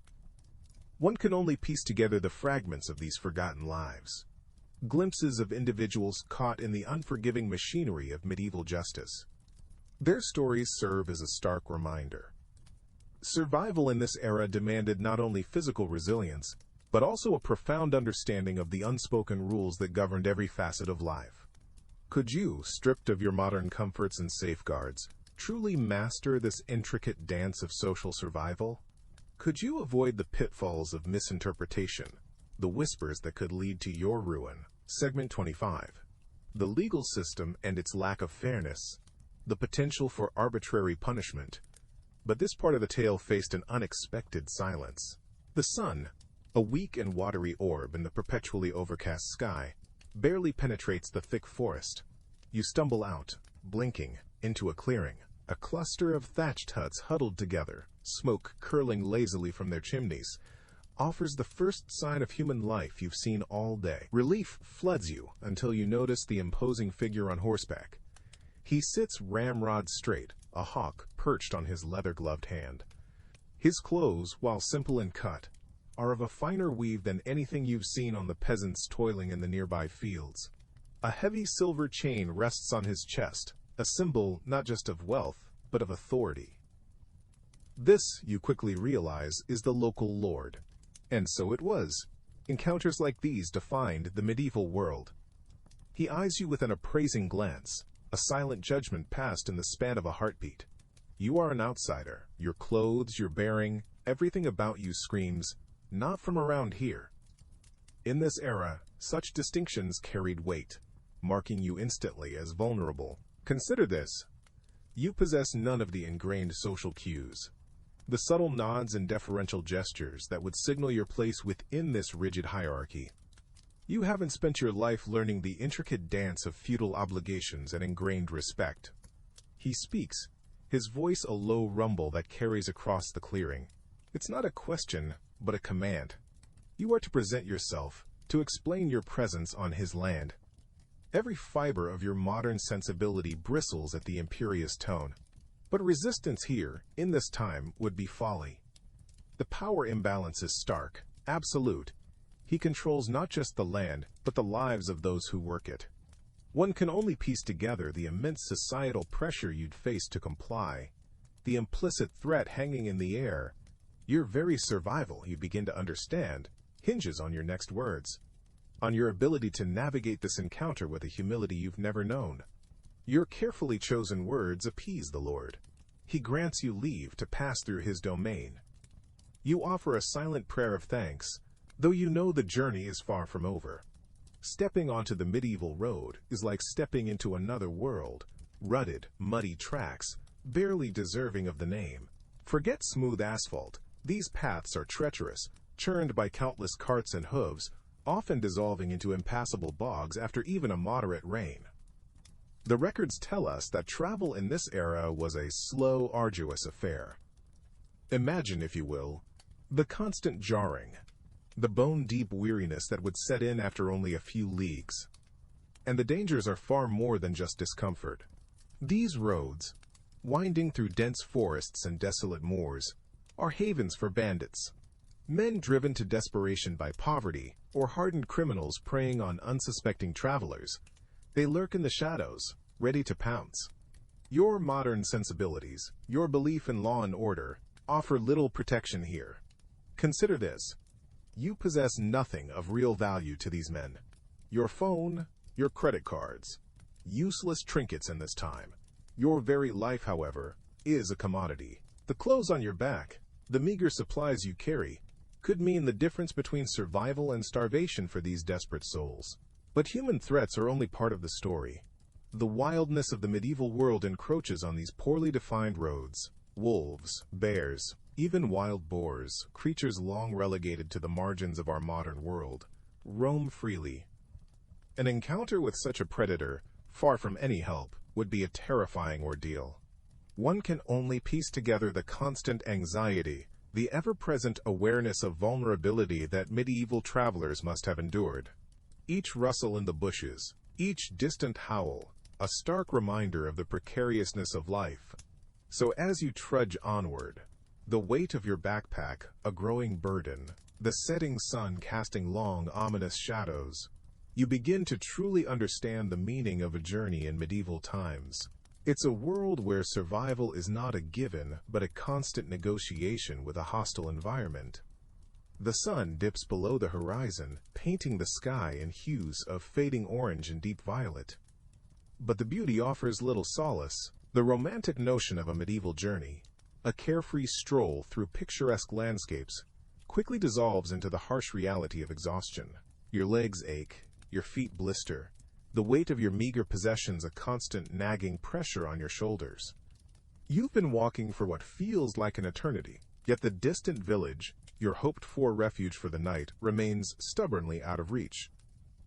One can only piece together the fragments of these forgotten lives, glimpses of individuals caught in the unforgiving machinery of medieval justice. Their stories serve as a stark reminder. Survival in this era demanded not only physical resilience, but also a profound understanding of the unspoken rules that governed every facet of life. Could you, stripped of your modern comforts and safeguards, truly master this intricate dance of social survival? Could you avoid the pitfalls of misinterpretation, the whispers that could lead to your ruin? Segment 25. The legal system and its lack of fairness, the potential for arbitrary punishment. But this part of the tale faced an unexpected silence. The sun, a weak and watery orb in the perpetually overcast sky, barely penetrates the thick forest. You stumble out, blinking, into a clearing. A cluster of thatched huts huddled together, smoke curling lazily from their chimneys, offers the first sign of human life you've seen all day. Relief floods you until you notice the imposing figure on horseback. He sits ramrod straight, a hawk perched on his leather-gloved hand. His clothes, while simple in cut, are of a finer weave than anything you've seen on the peasants toiling in the nearby fields. A heavy silver chain rests on his chest, a symbol not just of wealth, but of authority. This, you quickly realize, is the local lord. And so it was. Encounters like these defined the medieval world. He eyes you with an appraising glance, a silent judgment passed in the span of a heartbeat. You are an outsider. Your clothes, your bearing, everything about you screams, "Not from around here." In this era, such distinctions carried weight, marking you instantly as vulnerable. Consider this. You possess none of the ingrained social cues, the subtle nods and deferential gestures that would signal your place within this rigid hierarchy. You haven't spent your life learning the intricate dance of feudal obligations and ingrained respect. He speaks, his voice a low rumble that carries across the clearing. It's not a question, but a command. You are to present yourself, to explain your presence on his land. Every fiber of your modern sensibility bristles at the imperious tone. But resistance here, in this time, would be folly. The power imbalance is stark, absolute. He controls not just the land, but the lives of those who work it. One can only piece together the immense societal pressure you'd face to comply, the implicit threat hanging in the air. Your very survival, you begin to understand, hinges on your next words, on your ability to navigate this encounter with a humility you've never known. Your carefully chosen words appease the Lord. He grants you leave to pass through his domain. You offer a silent prayer of thanks, though you know the journey is far from over. Stepping onto the medieval road is like stepping into another world, rutted, muddy tracks, barely deserving of the name. Forget smooth asphalt. These paths are treacherous, churned by countless carts and hooves, often dissolving into impassable bogs after even a moderate rain. The records tell us that travel in this era was a slow, arduous affair. Imagine, if you will, the constant jarring, the bone-deep weariness that would set in after only a few leagues. And the dangers are far more than just discomfort. These roads, winding through dense forests and desolate moors, are havens for bandits. Men driven to desperation by poverty, or hardened criminals preying on unsuspecting travelers. They lurk in the shadows, ready to pounce. Your modern sensibilities, your belief in law and order, offer little protection here. Consider this. You possess nothing of real value to these men. Your phone, your credit cards, useless trinkets in this time. Your very life, however, is a commodity. The clothes on your back, the meager supplies you carry, could mean the difference between survival and starvation for these desperate souls. But human threats are only part of the story. The wildness of the medieval world encroaches on these poorly defined roads. Wolves, bears, even wild boars, creatures long relegated to the margins of our modern world, roam freely. An encounter with such a predator, far from any help, would be a terrifying ordeal. One can only piece together the constant anxiety, the ever-present awareness of vulnerability that medieval travelers must have endured. Each rustle in the bushes, each distant howl, a stark reminder of the precariousness of life. So as you trudge onward, the weight of your backpack, a growing burden, the setting sun casting long, ominous shadows, you begin to truly understand the meaning of a journey in medieval times. It's a world where survival is not a given, but a constant negotiation with a hostile environment. The sun dips below the horizon, painting the sky in hues of fading orange and deep violet. But the beauty offers little solace. The romantic notion of a medieval journey, a carefree stroll through picturesque landscapes, quickly dissolves into the harsh reality of exhaustion. Your legs ache, your feet blister, the weight of your meager possessions a constant nagging pressure on your shoulders. You've been walking for what feels like an eternity, yet the distant village, your hoped-for refuge for the night, remains stubbornly out of reach.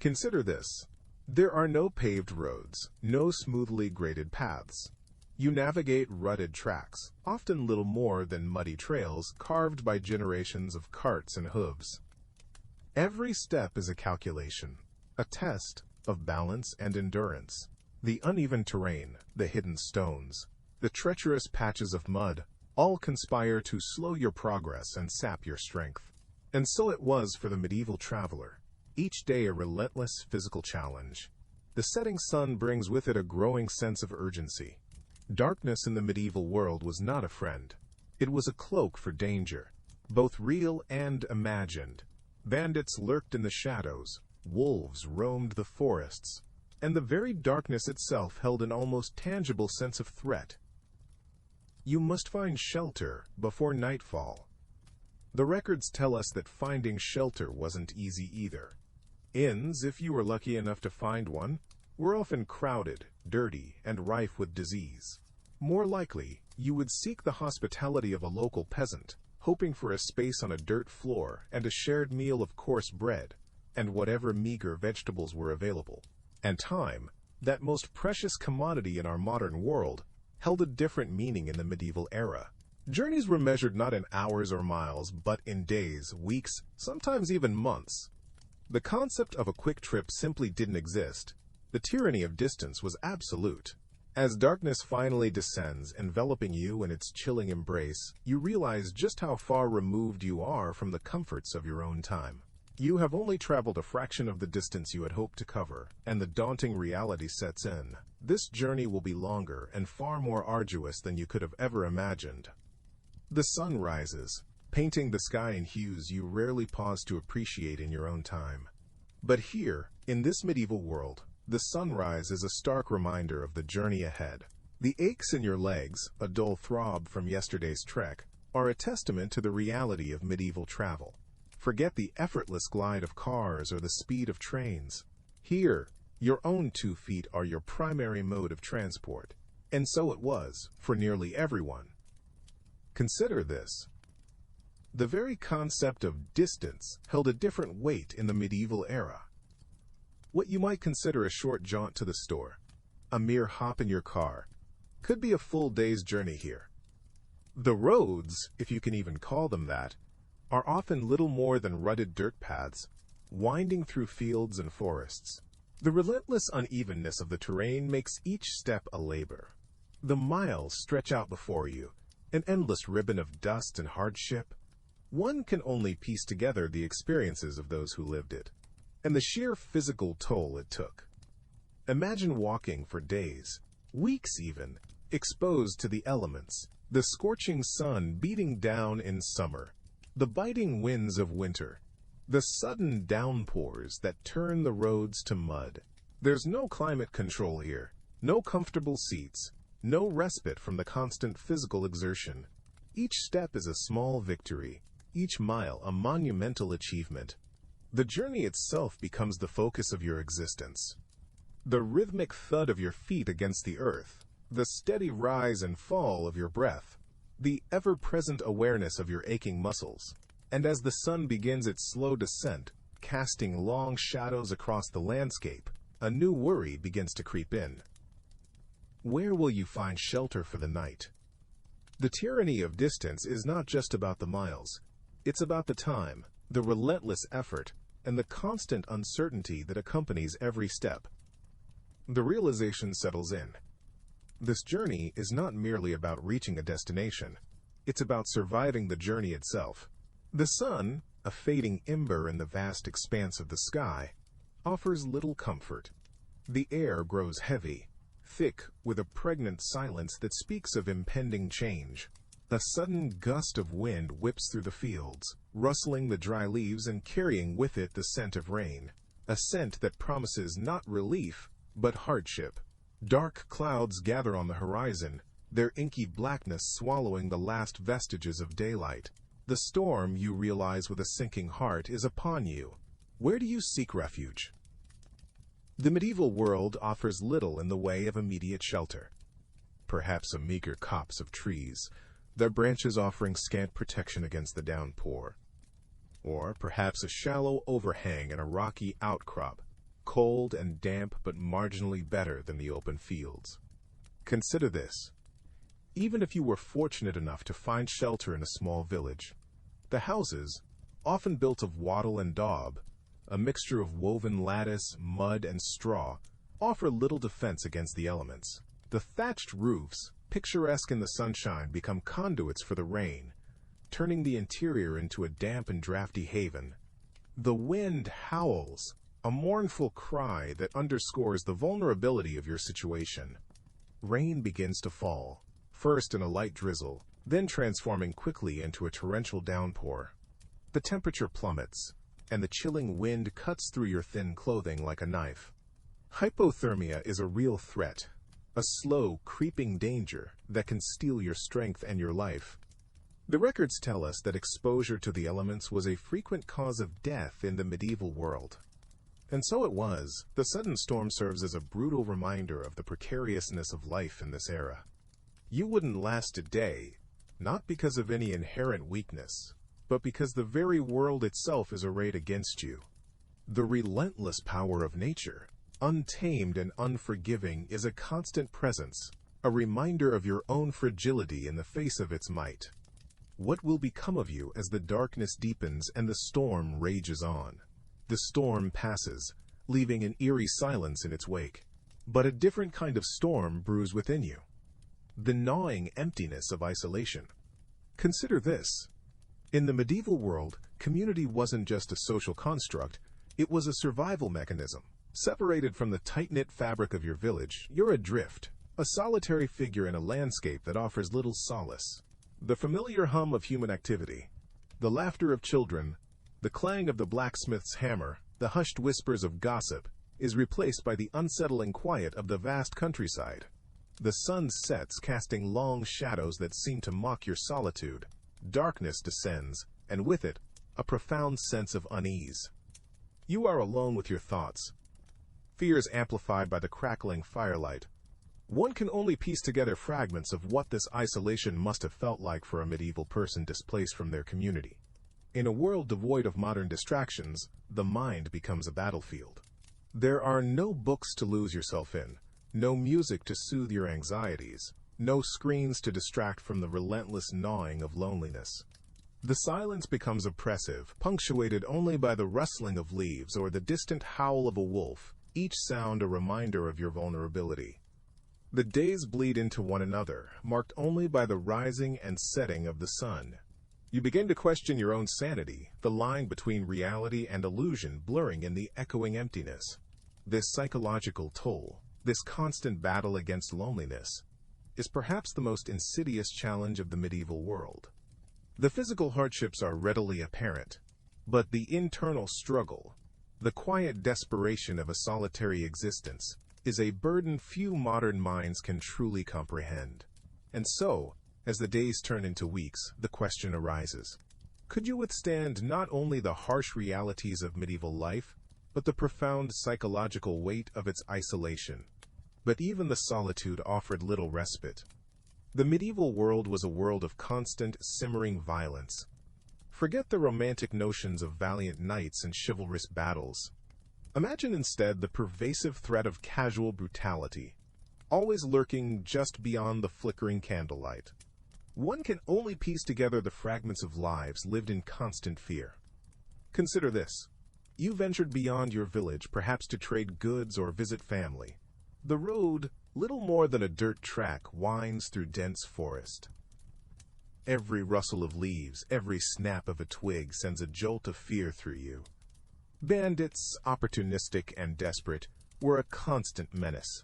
Consider this. There are no paved roads, no smoothly graded paths. You navigate rutted tracks, often little more than muddy trails carved by generations of carts and hooves. Every step is a calculation, a test of balance and endurance. The uneven terrain, the hidden stones, the treacherous patches of mud, all conspire to slow your progress and sap your strength. And so it was for the medieval traveler. Each day a relentless physical challenge. The setting sun brings with it a growing sense of urgency. Darkness in the medieval world was not a friend. It was a cloak for danger, both real and imagined. Bandits lurked in the shadows, wolves roamed the forests, and the very darkness itself held an almost tangible sense of threat. You must find shelter before nightfall. The records tell us that finding shelter wasn't easy either. Inns, if you were lucky enough to find one, were often crowded, dirty, and rife with disease. More likely, you would seek the hospitality of a local peasant, hoping for a space on a dirt floor and a shared meal of coarse bread, and whatever meager vegetables were available. And time, that most precious commodity in our modern world, held a different meaning in the medieval era. Journeys were measured not in hours or miles, but in days, weeks, sometimes even months. The concept of a quick trip simply didn't exist. The tyranny of distance was absolute. As darkness finally descends, enveloping you in its chilling embrace, you realize just how far removed you are from the comforts of your own time. You have only traveled a fraction of the distance you had hoped to cover, and the daunting reality sets in. This journey will be longer and far more arduous than you could have ever imagined. The sun rises, painting the sky in hues you rarely pause to appreciate in your own time. But here, in this medieval world, the sunrise is a stark reminder of the journey ahead. The aches in your legs, a dull throb from yesterday's trek, are a testament to the reality of medieval travel. Forget the effortless glide of cars or the speed of trains. Here, your own 2 feet are your primary mode of transport. And so it was for nearly everyone. Consider this. The very concept of distance held a different weight in the medieval era. What you might consider a short jaunt to the store, a mere hop in your car, could be a full day's journey here. The roads, if you can even call them that, are often little more than rutted dirt paths, winding through fields and forests. The relentless unevenness of the terrain makes each step a labor. The miles stretch out before you, an endless ribbon of dust and hardship. One can only piece together the experiences of those who lived it, and the sheer physical toll it took. Imagine walking for days, weeks even, exposed to the elements, the scorching sun beating down in summer, the biting winds of winter, the sudden downpours that turn the roads to mud. There's no climate control here, no comfortable seats, no respite from the constant physical exertion. Each step is a small victory, each mile a monumental achievement. The journey itself becomes the focus of your existence. The rhythmic thud of your feet against the earth, the steady rise and fall of your breath, the ever-present awareness of your aching muscles. And as the sun begins its slow descent, casting long shadows across the landscape, a new worry begins to creep in. Where will you find shelter for the night? The tyranny of distance is not just about the miles. It's about the time, the relentless effort, and the constant uncertainty that accompanies every step. The realization settles in. This journey is not merely about reaching a destination. It's about surviving the journey itself. The sun, a fading ember in the vast expanse of the sky, offers little comfort. The air grows heavy, thick with a pregnant silence that speaks of impending change. A sudden gust of wind whips through the fields, rustling the dry leaves and carrying with it the scent of rain, a scent that promises not relief, but hardship. Dark clouds gather on the horizon, their inky blackness swallowing the last vestiges of daylight. The storm, you realize with a sinking heart, is upon you. Where do you seek refuge? The medieval world offers little in the way of immediate shelter. Perhaps a meager copse of trees, their branches offering scant protection against the downpour. Or perhaps a shallow overhang in a rocky outcrop, cold and damp but marginally better than the open fields. Consider this. Even if you were fortunate enough to find shelter in a small village, the houses, often built of wattle and daub, a mixture of woven lattice, mud, and straw, offer little defense against the elements. The thatched roofs, picturesque in the sunshine, become conduits for the rain, turning the interior into a damp and drafty haven. The wind howls, a mournful cry that underscores the vulnerability of your situation. Rain begins to fall, first in a light drizzle, then transforming quickly into a torrential downpour. The temperature plummets, and the chilling wind cuts through your thin clothing like a knife. Hypothermia is a real threat, a slow, creeping danger that can steal your strength and your life. The records tell us that exposure to the elements was a frequent cause of death in the medieval world. And so it was. The sudden storm serves as a brutal reminder of the precariousness of life in this era. You wouldn't last a day, not because of any inherent weakness, but because the very world itself is arrayed against you. The relentless power of nature, untamed and unforgiving, is a constant presence, a reminder of your own fragility in the face of its might. What will become of you as the darkness deepens and the storm rages on? The storm passes, leaving an eerie silence in its wake. But a different kind of storm brews within you. The gnawing emptiness of isolation. Consider this. In the medieval world, community wasn't just a social construct, it was a survival mechanism. Separated from the tight-knit fabric of your village, you're adrift, a solitary figure in a landscape that offers little solace. The familiar hum of human activity, the laughter of children, the clang of the blacksmith's hammer, the hushed whispers of gossip, is replaced by the unsettling quiet of the vast countryside. The sun sets, casting long shadows that seem to mock your solitude. Darkness descends, and with it, a profound sense of unease. You are alone with your thoughts, fears amplified by the crackling firelight. One can only piece together fragments of what this isolation must have felt like for a medieval person displaced from their community. In a world devoid of modern distractions, the mind becomes a battlefield. There are no books to lose yourself in, no music to soothe your anxieties, no screens to distract from the relentless gnawing of loneliness. The silence becomes oppressive, punctuated only by the rustling of leaves or the distant howl of a wolf, each sound a reminder of your vulnerability. The days bleed into one another, marked only by the rising and setting of the sun. You begin to question your own sanity, the line between reality and illusion blurring in the echoing emptiness. This psychological toll, this constant battle against loneliness, is perhaps the most insidious challenge of the medieval world. The physical hardships are readily apparent, but the internal struggle, the quiet desperation of a solitary existence, is a burden few modern minds can truly comprehend. And so, as the days turn into weeks, the question arises. Could you withstand not only the harsh realities of medieval life, but the profound psychological weight of its isolation? But even the solitude offered little respite. The medieval world was a world of constant, simmering violence. Forget the romantic notions of valiant knights and chivalrous battles. Imagine instead the pervasive threat of casual brutality, always lurking just beyond the flickering candlelight. One can only piece together the fragments of lives lived in constant fear. Consider this. You ventured beyond your village, perhaps to trade goods or visit family. The road, little more than a dirt track, winds through dense forest. Every rustle of leaves, every snap of a twig sends a jolt of fear through you. Bandits, opportunistic and desperate, were a constant menace.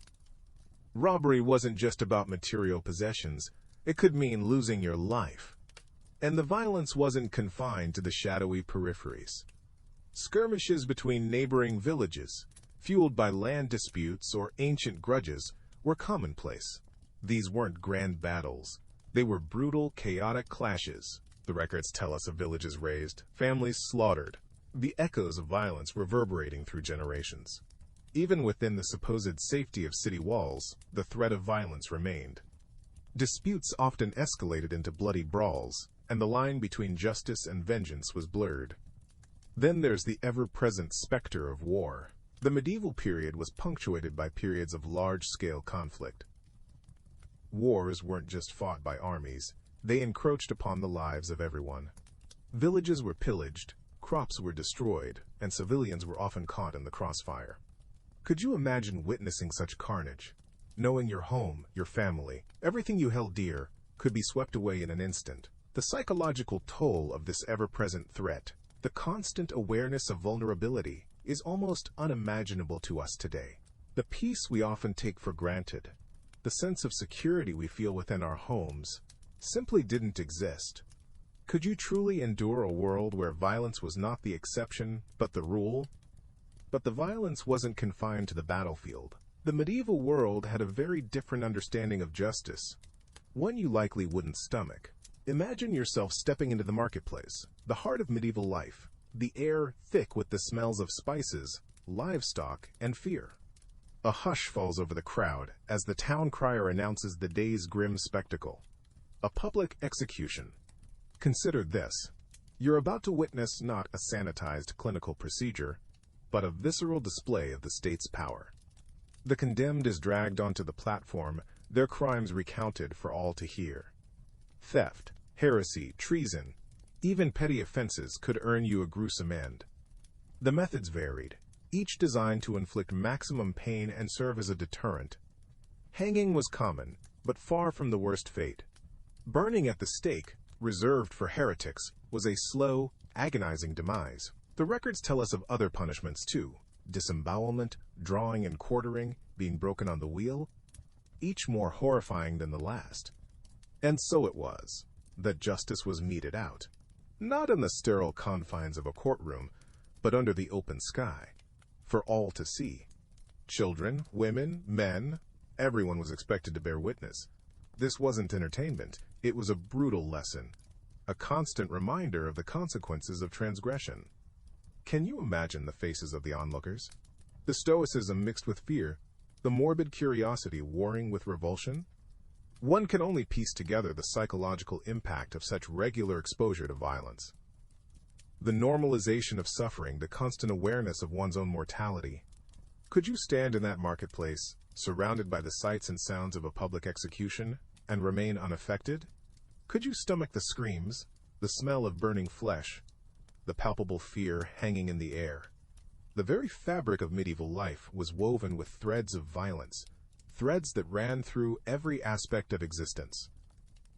Robbery wasn't just about material possessions, it could mean losing your life. And the violence wasn't confined to the shadowy peripheries. Skirmishes between neighboring villages, fueled by land disputes or ancient grudges, were commonplace. These weren't grand battles. They were brutal, chaotic clashes. The records tell us of villages razed, families slaughtered, the echoes of violence reverberating through generations. Even within the supposed safety of city walls, the threat of violence remained. Disputes often escalated into bloody brawls, and the line between justice and vengeance was blurred. Then there's the ever-present specter of war. The medieval period was punctuated by periods of large-scale conflict. Wars weren't just fought by armies, they encroached upon the lives of everyone. Villages were pillaged, crops were destroyed, and civilians were often caught in the crossfire. Could you imagine witnessing such carnage? Knowing your home, your family, everything you held dear, could be swept away in an instant. The psychological toll of this ever-present threat, the constant awareness of vulnerability, is almost unimaginable to us today. The peace we often take for granted, the sense of security we feel within our homes, simply didn't exist. Could you truly endure a world where violence was not the exception, but the rule? But the violence wasn't confined to the battlefield. The medieval world had a very different understanding of justice, one you likely wouldn't stomach. Imagine yourself stepping into the marketplace, the heart of medieval life, the air thick with the smells of spices, livestock, and fear. A hush falls over the crowd as the town crier announces the day's grim spectacle. A public execution. Consider this. You're about to witness not a sanitized clinical procedure, but a visceral display of the state's power. The condemned is dragged onto the platform, their crimes recounted for all to hear. Theft, heresy, treason, even petty offenses could earn you a gruesome end. The methods varied, each designed to inflict maximum pain and serve as a deterrent. Hanging was common, but far from the worst fate. Burning at the stake, reserved for heretics, was a slow, agonizing demise. The records tell us of other punishments too: disembowelment, drawing and quartering, being broken on the wheel, each more horrifying than the last. And so it was that justice was meted out, not in the sterile confines of a courtroom, but under the open sky, for all to see. Children, women, men, everyone was expected to bear witness. This wasn't entertainment, it was a brutal lesson, a constant reminder of the consequences of transgression. Can you imagine the faces of the onlookers? The stoicism mixed with fear, the morbid curiosity warring with revulsion? One can only piece together the psychological impact of such regular exposure to violence. The normalization of suffering, the constant awareness of one's own mortality. Could you stand in that marketplace, surrounded by the sights and sounds of a public execution, and remain unaffected? Could you stomach the screams, the smell of burning flesh, the palpable fear hanging in the air? The very fabric of medieval life was woven with threads of violence, threads that ran through every aspect of existence.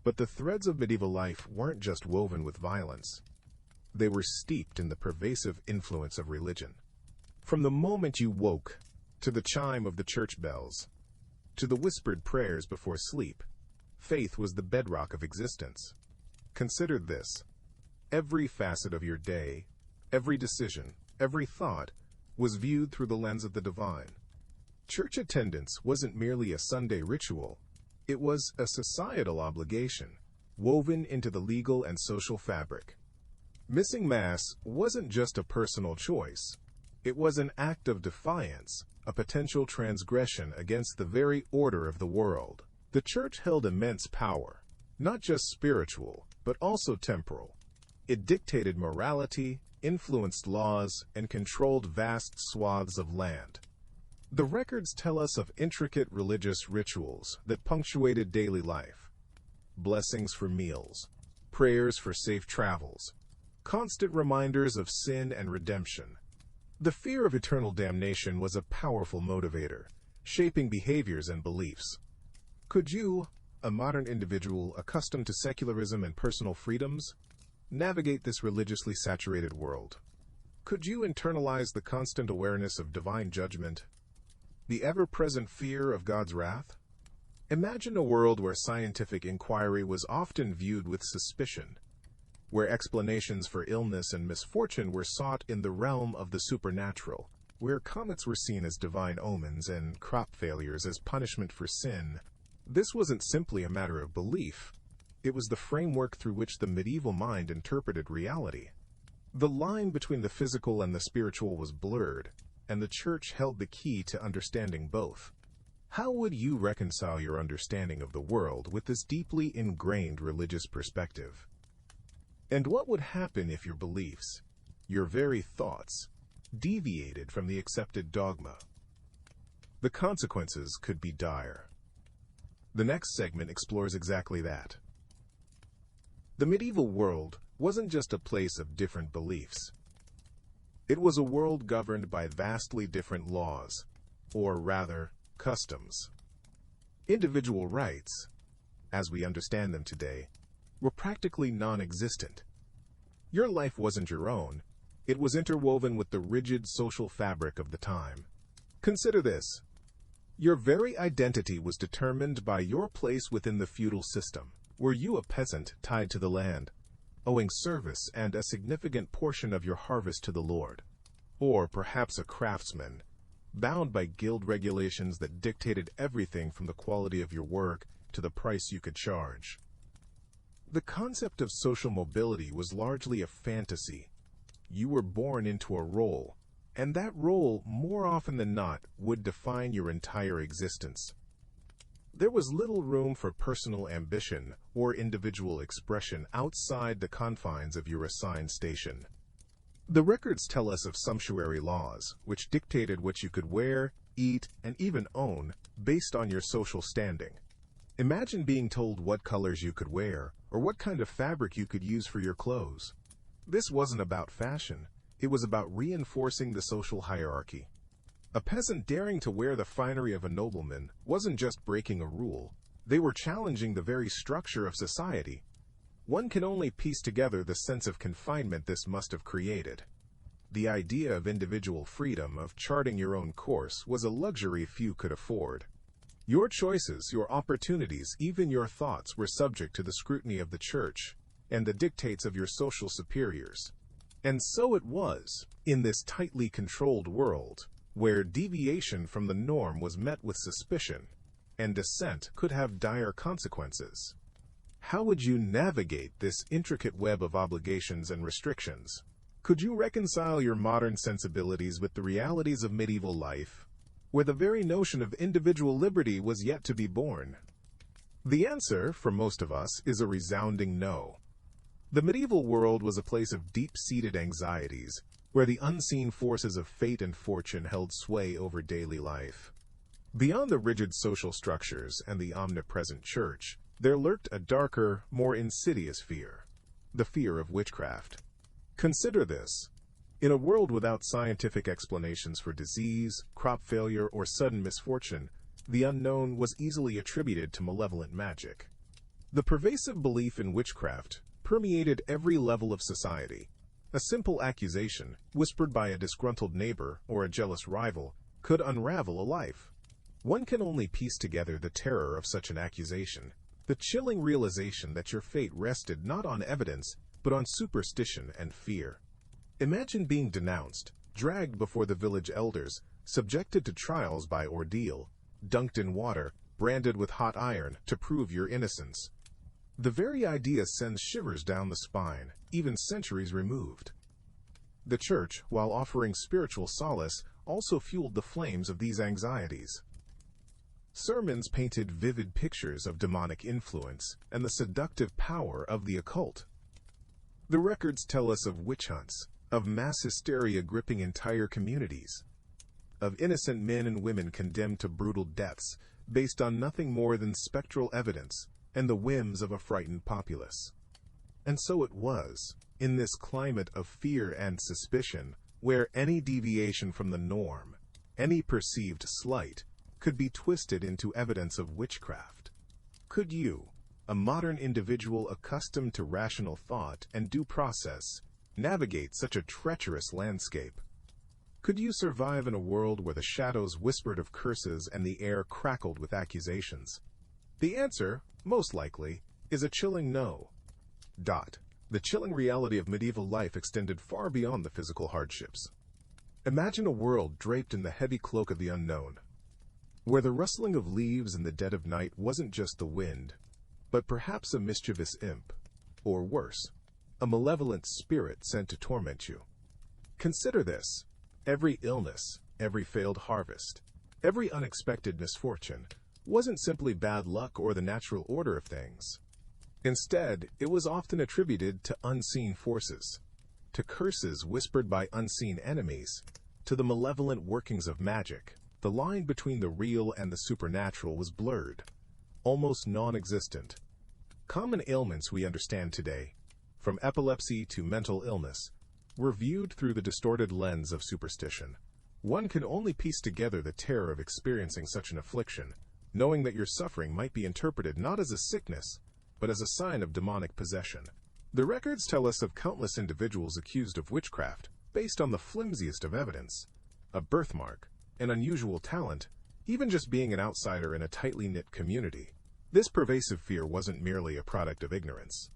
But the threads of medieval life weren't just woven with violence. They were steeped in the pervasive influence of religion. From the moment you woke, to the chime of the church bells, to the whispered prayers before sleep, faith was the bedrock of existence. Consider this. Every facet of your day, every decision, every thought, was viewed through the lens of the divine. Church attendance wasn't merely a Sunday ritual. It was a societal obligation, woven into the legal and social fabric. Missing Mass wasn't just a personal choice. It was an act of defiance, a potential transgression against the very order of the world. The Church held immense power, not just spiritual, but also temporal. It dictated morality, influenced laws, and controlled vast swaths of land. The records tell us of intricate religious rituals that punctuated daily life. Blessings for meals, prayers for safe travels, constant reminders of sin and redemption. The fear of eternal damnation was a powerful motivator, shaping behaviors and beliefs. Could you, a modern individual accustomed to secularism and personal freedoms, navigate this religiously saturated world? Could you internalize the constant awareness of divine judgment, the ever-present fear of God's wrath? Imagine a world where scientific inquiry was often viewed with suspicion, where explanations for illness and misfortune were sought in the realm of the supernatural, where comets were seen as divine omens and crop failures as punishment for sin. This wasn't simply a matter of belief. It was the framework through which the medieval mind interpreted reality. The line between the physical and the spiritual was blurred, and the Church held the key to understanding both. How would you reconcile your understanding of the world with this deeply ingrained religious perspective? And what would happen if your beliefs, your very thoughts, deviated from the accepted dogma? The consequences could be dire. The next segment explores exactly that. The medieval world wasn't just a place of different beliefs. It was a world governed by vastly different laws, or rather, customs. Individual rights, as we understand them today, were practically non-existent. Your life wasn't your own. It was interwoven with the rigid social fabric of the time. Consider this. Your very identity was determined by your place within the feudal system. Were you a peasant tied to the land, owing service and a significant portion of your harvest to the Lord? or perhaps a craftsman, bound by guild regulations that dictated everything from the quality of your work to the price you could charge. The concept of social mobility was largely a fantasy. You were born into a role, and that role, more often than not, would define your entire existence. There was little room for personal ambition or individual expression outside the confines of your assigned station. The records tell us of sumptuary laws, which dictated what you could wear, eat, and even own based on your social standing. Imagine being told what colors you could wear or what kind of fabric you could use for your clothes. This wasn't about fashion. It was about reinforcing the social hierarchy. A peasant daring to wear the finery of a nobleman wasn't just breaking a rule. They were challenging the very structure of society. One can only piece together the sense of confinement this must have created. The idea of individual freedom, of charting your own course, was a luxury few could afford. Your choices, your opportunities, even your thoughts were subject to the scrutiny of the church and the dictates of your social superiors. And so it was, in this tightly controlled world, where deviation from the norm was met with suspicion, and dissent could have dire consequences. How would you navigate this intricate web of obligations and restrictions? Could you reconcile your modern sensibilities with the realities of medieval life, where the very notion of individual liberty was yet to be born? The answer, for most of us, is a resounding no. The medieval world was a place of deep-seated anxieties, where the unseen forces of fate and fortune held sway over daily life. Beyond the rigid social structures and the omnipresent church, there lurked a darker, more insidious fear, the fear of witchcraft. Consider this. In a world without scientific explanations for disease, crop failure, or sudden misfortune, the unknown was easily attributed to malevolent magic. The pervasive belief in witchcraft permeated every level of society. A simple accusation, whispered by a disgruntled neighbor or a jealous rival, could unravel a life. One can only piece together the terror of such an accusation, the chilling realization that your fate rested not on evidence, but on superstition and fear. Imagine being denounced, dragged before the village elders, subjected to trials by ordeal, dunked in water, branded with hot iron to prove your innocence. The very idea sends shivers down the spine, even centuries removed. The church, while offering spiritual solace, also fueled the flames of these anxieties. Sermons painted vivid pictures of demonic influence and the seductive power of the occult. The records tell us of witch hunts, of mass hysteria gripping entire communities, of innocent men and women condemned to brutal deaths based on nothing more than spectral evidence and the whims of a frightened populace. And so it was, in this climate of fear and suspicion, where any deviation from the norm, any perceived slight, could be twisted into evidence of witchcraft. Could you, a modern individual accustomed to rational thought and due process, navigate such a treacherous landscape? Could you survive in a world where the shadows whispered of curses and the air crackled with accusations? The answer, most likely, is a chilling no. The chilling reality of medieval life extended far beyond the physical hardships. Imagine a world draped in the heavy cloak of the unknown, where the rustling of leaves in the dead of night wasn't just the wind, but perhaps a mischievous imp, or worse, a malevolent spirit sent to torment you. Consider this. Every illness, every failed harvest, every unexpected misfortune wasn't simply bad luck or the natural order of things. Instead, it was often attributed to unseen forces, to curses whispered by unseen enemies, to the malevolent workings of magic. The line between the real and the supernatural was blurred, almost non-existent. Common ailments we understand today, from epilepsy to mental illness, were viewed through the distorted lens of superstition. One can only piece together the terror of experiencing such an affliction, knowing that your suffering might be interpreted not as a sickness, but as a sign of demonic possession. The records tell us of countless individuals accused of witchcraft, based on the flimsiest of evidence: a birthmark, an unusual talent, even just being an outsider in a tightly knit community. This pervasive fear wasn't merely a product of ignorance.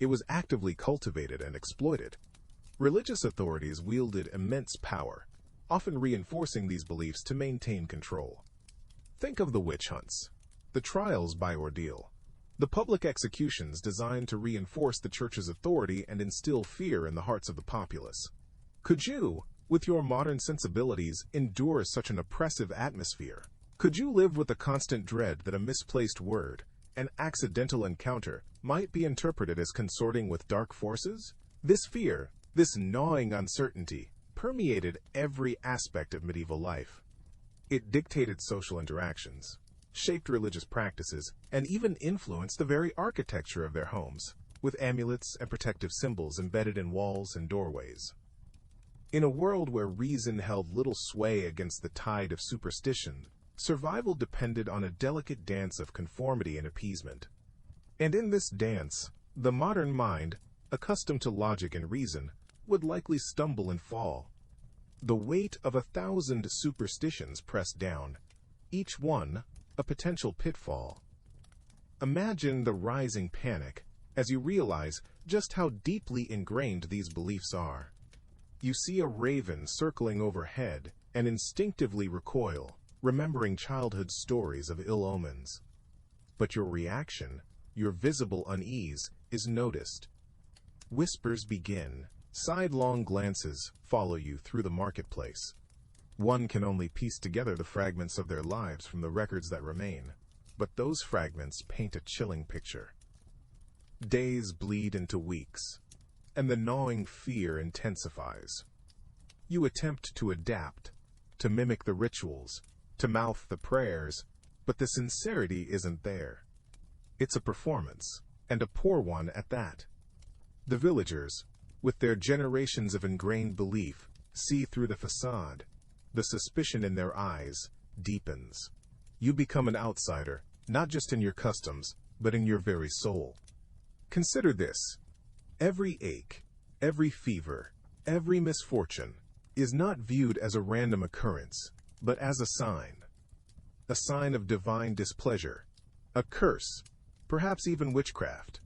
It was actively cultivated and exploited. Religious authorities wielded immense power, often reinforcing these beliefs to maintain control. Think of the witch hunts, the trials by ordeal, the public executions designed to reinforce the church's authority and instill fear in the hearts of the populace. Could you, with your modern sensibilities, endure such an oppressive atmosphere? Could you live with the constant dread that a misplaced word, an accidental encounter, might be interpreted as consorting with dark forces? This fear, this gnawing uncertainty, permeated every aspect of medieval life. It dictated social interactions, shaped religious practices, and even influenced the very architecture of their homes, with amulets and protective symbols embedded in walls and doorways. In a world where reason held little sway against the tide of superstition, survival depended on a delicate dance of conformity and appeasement. And in this dance, the modern mind, accustomed to logic and reason, would likely stumble and fall. The weight of 1,000 superstitions pressed down, each one a potential pitfall. Imagine the rising panic as you realize just how deeply ingrained these beliefs are. You see a raven circling overhead and instinctively recoil, remembering childhood stories of ill omens. But your reaction, your visible unease, is noticed. Whispers begin. Sidelong glances follow you through the marketplace. One can only piece together the fragments of their lives from the records that remain, but those fragments paint a chilling picture. Days bleed into weeks, and the gnawing fear intensifies. You attempt to adapt, to mimic the rituals, to mouth the prayers, but the sincerity isn't there. It's a performance, and a poor one at that. The villagers, with their generations of ingrained belief, see through the facade. The suspicion in their eyes deepens. You become an outsider, not just in your customs, but in your very soul. Consider this. Every ache, every fever, every misfortune is not viewed as a random occurrence, but as a sign of divine displeasure, a curse, perhaps even witchcraft.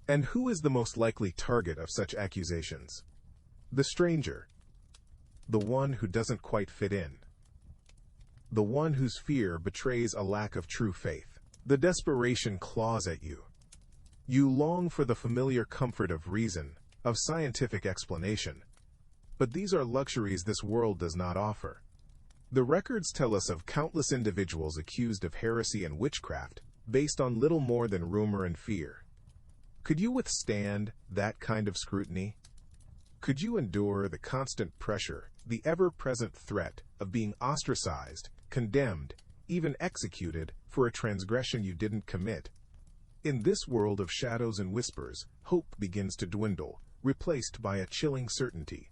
And who is the most likely target of such accusations? The stranger. The one who doesn't quite fit in. The one whose fear betrays a lack of true faith. The desperation claws at you. You long for the familiar comfort of reason, of scientific explanation. But these are luxuries this world does not offer. The records tell us of countless individuals accused of heresy and witchcraft based on little more than rumor and fear. Could you withstand that kind of scrutiny? Could you endure the constant pressure, the ever-present threat of being ostracized, condemned, even executed for a transgression you didn't commit? In this world of shadows and whispers, hope begins to dwindle, replaced by a chilling certainty.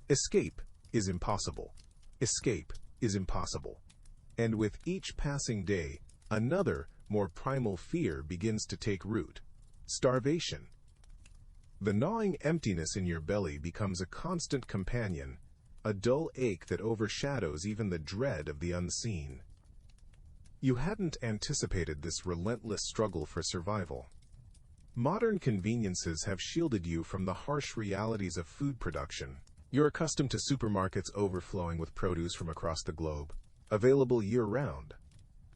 Escape is impossible. Escape is impossible. And with each passing day, another, more primal fear begins to take root. Starvation. The gnawing emptiness in your belly becomes a constant companion, a dull ache that overshadows even the dread of the unseen. You hadn't anticipated this relentless struggle for survival. Modern conveniences have shielded you from the harsh realities of food production. You're accustomed to supermarkets overflowing with produce from across the globe, available year-round.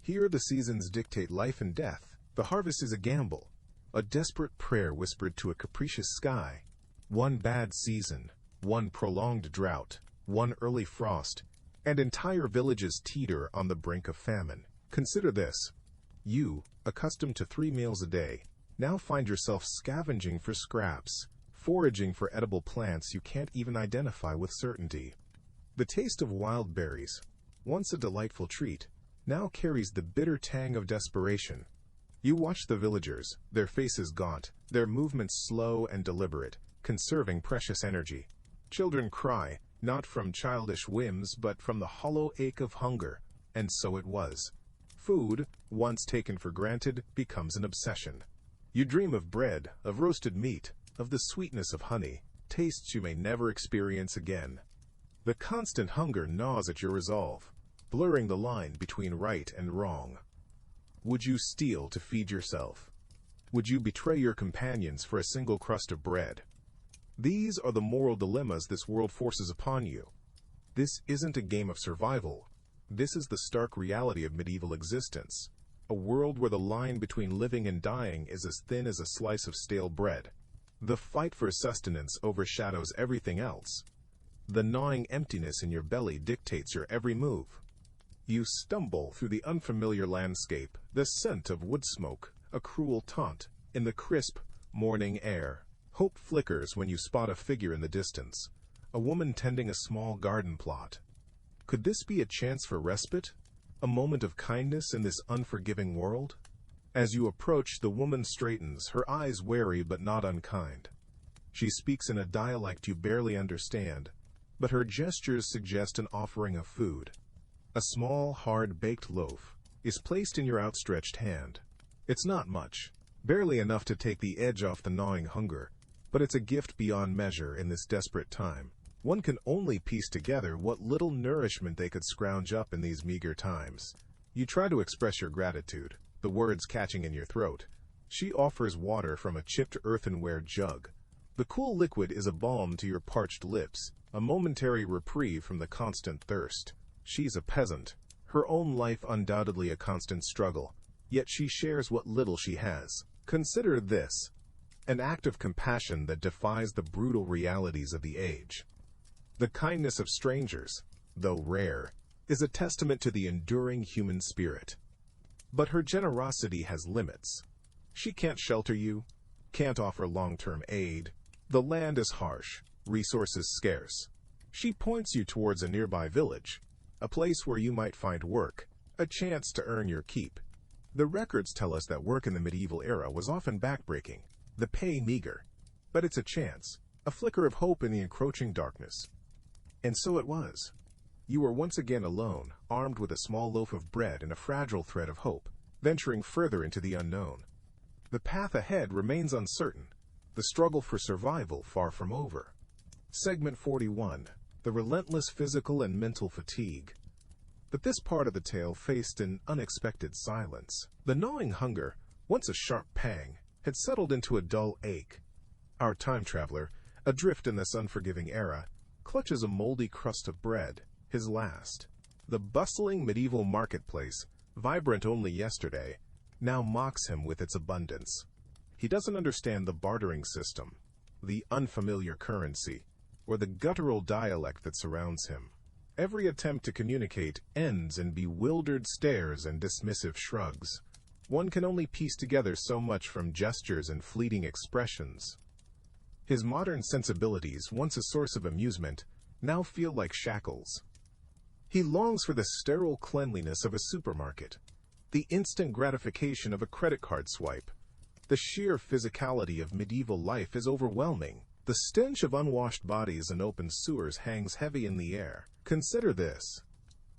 Here the seasons dictate life and death. The harvest is a gamble, a desperate prayer whispered to a capricious sky. One bad season, one prolonged drought, one early frost, and entire villages teeter on the brink of famine. Consider this. You, accustomed to 3 meals a day, now find yourself scavenging for scraps, foraging for edible plants you can't even identify with certainty. The taste of wild berries, once a delightful treat, now carries the bitter tang of desperation. You watch the villagers, their faces gaunt, their movements slow and deliberate, conserving precious energy. Children cry, not from childish whims but from the hollow ache of hunger, and so it was. Food, once taken for granted, becomes an obsession. You dream of bread, of roasted meat, of the sweetness of honey, tastes you may never experience again. The constant hunger gnaws at your resolve, blurring the line between right and wrong. Would you steal to feed yourself? Would you betray your companions for a single crust of bread? These are the moral dilemmas this world forces upon you. This isn't a game of survival. This is the stark reality of medieval existence. A world where the line between living and dying is as thin as a slice of stale bread. The fight for sustenance overshadows everything else. The gnawing emptiness in your belly dictates your every move. You stumble through the unfamiliar landscape, the scent of wood smoke, a cruel taunt, in the crisp, morning air. Hope flickers when you spot a figure in the distance, a woman tending a small garden plot. Could this be a chance for respite? A moment of kindness in this unforgiving world? As you approach, the woman straightens, her eyes wary but not unkind. She speaks in a dialect you barely understand, but her gestures suggest an offering of food. A small, hard-baked loaf is placed in your outstretched hand. It's not much, barely enough to take the edge off the gnawing hunger, but it's a gift beyond measure in this desperate time. One can only piece together what little nourishment they could scrounge up in these meager times. You try to express your gratitude, the words catching in your throat. She offers water from a chipped earthenware jug. The cool liquid is a balm to your parched lips, a momentary reprieve from the constant thirst. She's a peasant, her own life undoubtedly a constant struggle, yet she shares what little she has. Consider this, an act of compassion that defies the brutal realities of the age. The kindness of strangers, though rare, is a testament to the enduring human spirit. But her generosity has limits. She can't shelter you, can't offer long-term aid. The land is harsh, resources scarce. She points you towards a nearby village, a place where you might find work, a chance to earn your keep. The records tell us that work in the medieval era was often backbreaking, the pay meager. But it's a chance, a flicker of hope in the encroaching darkness. And so it was. You were once again alone, armed with a small loaf of bread and a fragile thread of hope, venturing further into the unknown. The path ahead remains uncertain, the struggle for survival far from over. Segment 41. The relentless physical and mental fatigue. But this part of the tale faced an unexpected silence. The gnawing hunger, once a sharp pang, had settled into a dull ache. Our time traveler, adrift in this unforgiving era, clutches a moldy crust of bread, his last. The bustling medieval marketplace, vibrant only yesterday, now mocks him with its abundance. He doesn't understand the bartering system, the unfamiliar currency, or the guttural dialect that surrounds him. Every attempt to communicate ends in bewildered stares and dismissive shrugs. One can only piece together so much from gestures and fleeting expressions. His modern sensibilities, once a source of amusement, now feel like shackles. He longs for the sterile cleanliness of a supermarket, the instant gratification of a credit card swipe. The sheer physicality of medieval life is overwhelming. The stench of unwashed bodies and open sewers hangs heavy in the air. Consider this.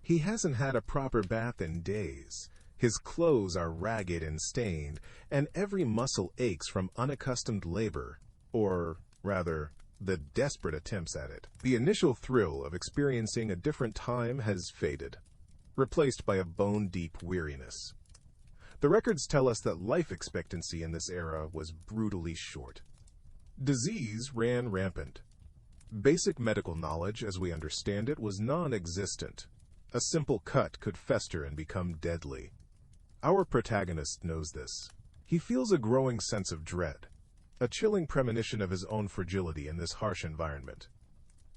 He hasn't had a proper bath in days. His clothes are ragged and stained, and every muscle aches from unaccustomed labor, or, rather, the desperate attempts at it. The initial thrill of experiencing a different time has faded, replaced by a bone-deep weariness. The records tell us that life expectancy in this era was brutally short. Disease ran rampant. Basic medical knowledge, as we understand it, was non-existent. A simple cut could fester and become deadly. Our protagonist knows this. He feels a growing sense of dread, a chilling premonition of his own fragility in this harsh environment.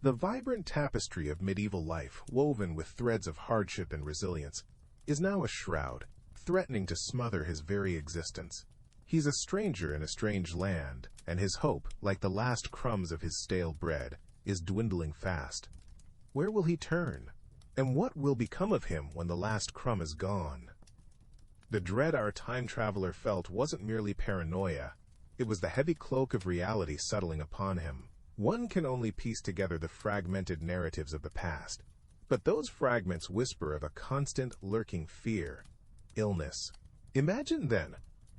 The vibrant tapestry of medieval life, woven with threads of hardship and resilience, is now a shroud, threatening to smother his very existence. He's a stranger in a strange land, and his hope, like the last crumbs of his stale bread, is dwindling fast. Where will he turn? And what will become of him when the last crumb is gone? The dread our time traveler felt wasn't merely paranoia. It was the heavy cloak of reality settling upon him. One can only piece together the fragmented narratives of the past, but those fragments whisper of a constant, lurking fear. Illness. Imagine, then,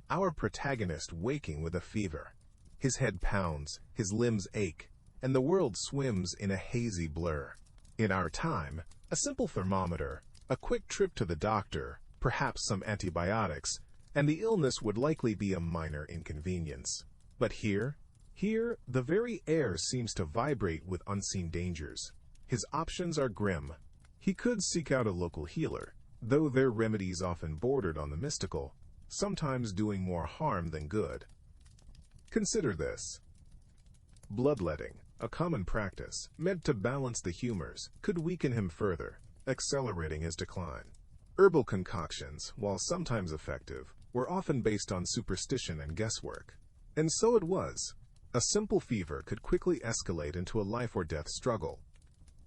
our protagonist waking with a fever. His head pounds, his limbs ache, and the world swims in a hazy blur. In our time, a simple thermometer, a quick trip to the doctor, perhaps some antibiotics, and the illness would likely be a minor inconvenience. But here, the very air seems to vibrate with unseen dangers. His options are grim. He could seek out a local healer, though their remedies often bordered on the mystical, sometimes doing more harm than good. Consider this. Bloodletting, a common practice meant to balance the humors, could weaken him further, accelerating his decline. Herbal concoctions, while sometimes effective, were often based on superstition and guesswork. And so it was. A simple fever could quickly escalate into a life-or-death struggle.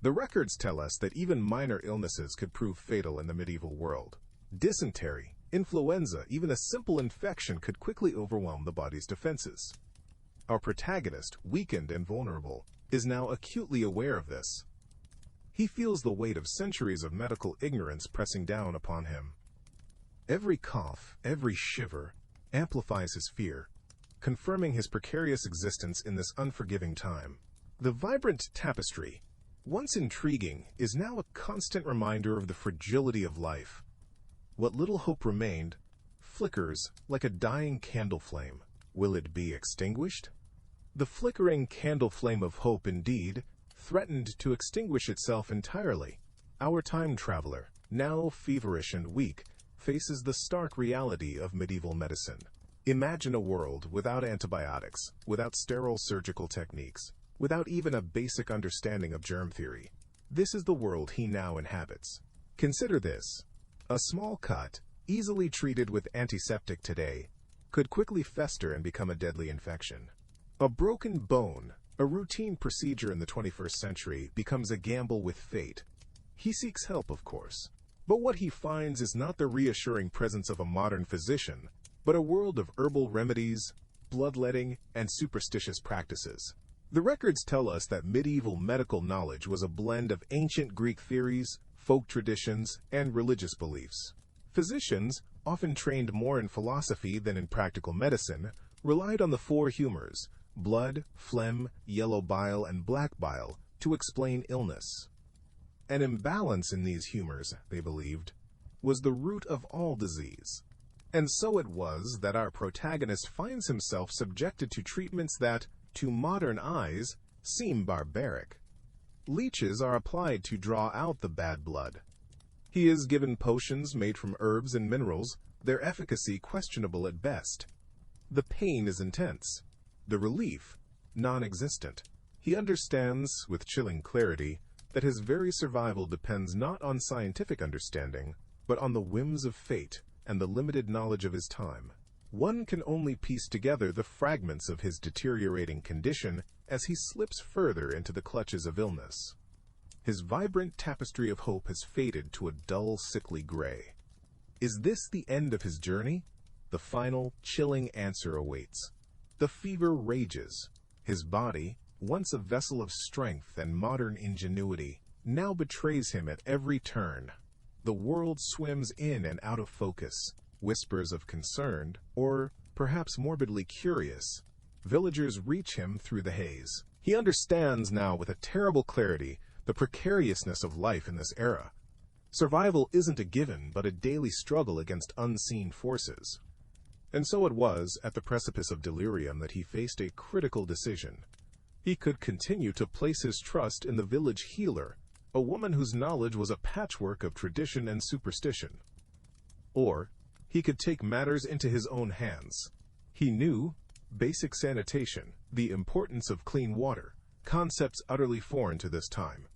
The records tell us that even minor illnesses could prove fatal in the medieval world. Dysentery, influenza, even a simple infection could quickly overwhelm the body's defenses. Our protagonist, weakened and vulnerable, is now acutely aware of this. He feels the weight of centuries of medical ignorance pressing down upon him. Every cough, every shiver, amplifies his fear, confirming his precarious existence in this unforgiving time. The vibrant tapestry, once intriguing, is now a constant reminder of the fragility of life. What little hope remained flickers like a dying candle flame. Will it be extinguished? The flickering candle flame of hope, indeed, threatened to extinguish itself entirely. Our time traveler, now feverish and weak, faces the stark reality of medieval medicine. Imagine a world without antibiotics, without sterile surgical techniques, without even a basic understanding of germ theory. This is the world he now inhabits. Consider this. A small cut, easily treated with antiseptic today, could quickly fester and become a deadly infection. A broken bone, a routine procedure in the 21st century, becomes a gamble with fate. He seeks help, of course. But what he finds is not the reassuring presence of a modern physician, but a world of herbal remedies, bloodletting, and superstitious practices. The records tell us that medieval medical knowledge was a blend of ancient Greek theories, folk traditions, and religious beliefs. Physicians, often trained more in philosophy than in practical medicine, relied on the four humors, blood, phlegm, yellow bile, and black bile, to explain illness. An imbalance in these humors, they believed, was the root of all disease. And so it was that our protagonist finds himself subjected to treatments that, to modern eyes, seem barbaric. Leeches are applied to draw out the bad blood. He is given potions made from herbs and minerals, their efficacy questionable at best. The pain is intense, the relief non-existent. He understands, with chilling clarity, that his very survival depends not on scientific understanding, but on the whims of fate and the limited knowledge of his time. One can only piece together the fragments of his deteriorating condition as he slips further into the clutches of illness. His vibrant tapestry of hope has faded to a dull, sickly gray. Is this the end of his journey? The final, chilling answer awaits. The fever rages. His body, once a vessel of strength and modern ingenuity, now betrays him at every turn. The world swims in and out of focus. Whispers of concerned, or perhaps morbidly curious, villagers reach him through the haze. He understands now with a terrible clarity the precariousness of life in this era. Survival isn't a given, but a daily struggle against unseen forces. And so it was, at the precipice of delirium, that he faced a critical decision. He could continue to place his trust in the village healer, a woman whose knowledge was a patchwork of tradition and superstition. Or he could take matters into his own hands. He knew basic sanitation, the importance of clean water, concepts utterly foreign to this time.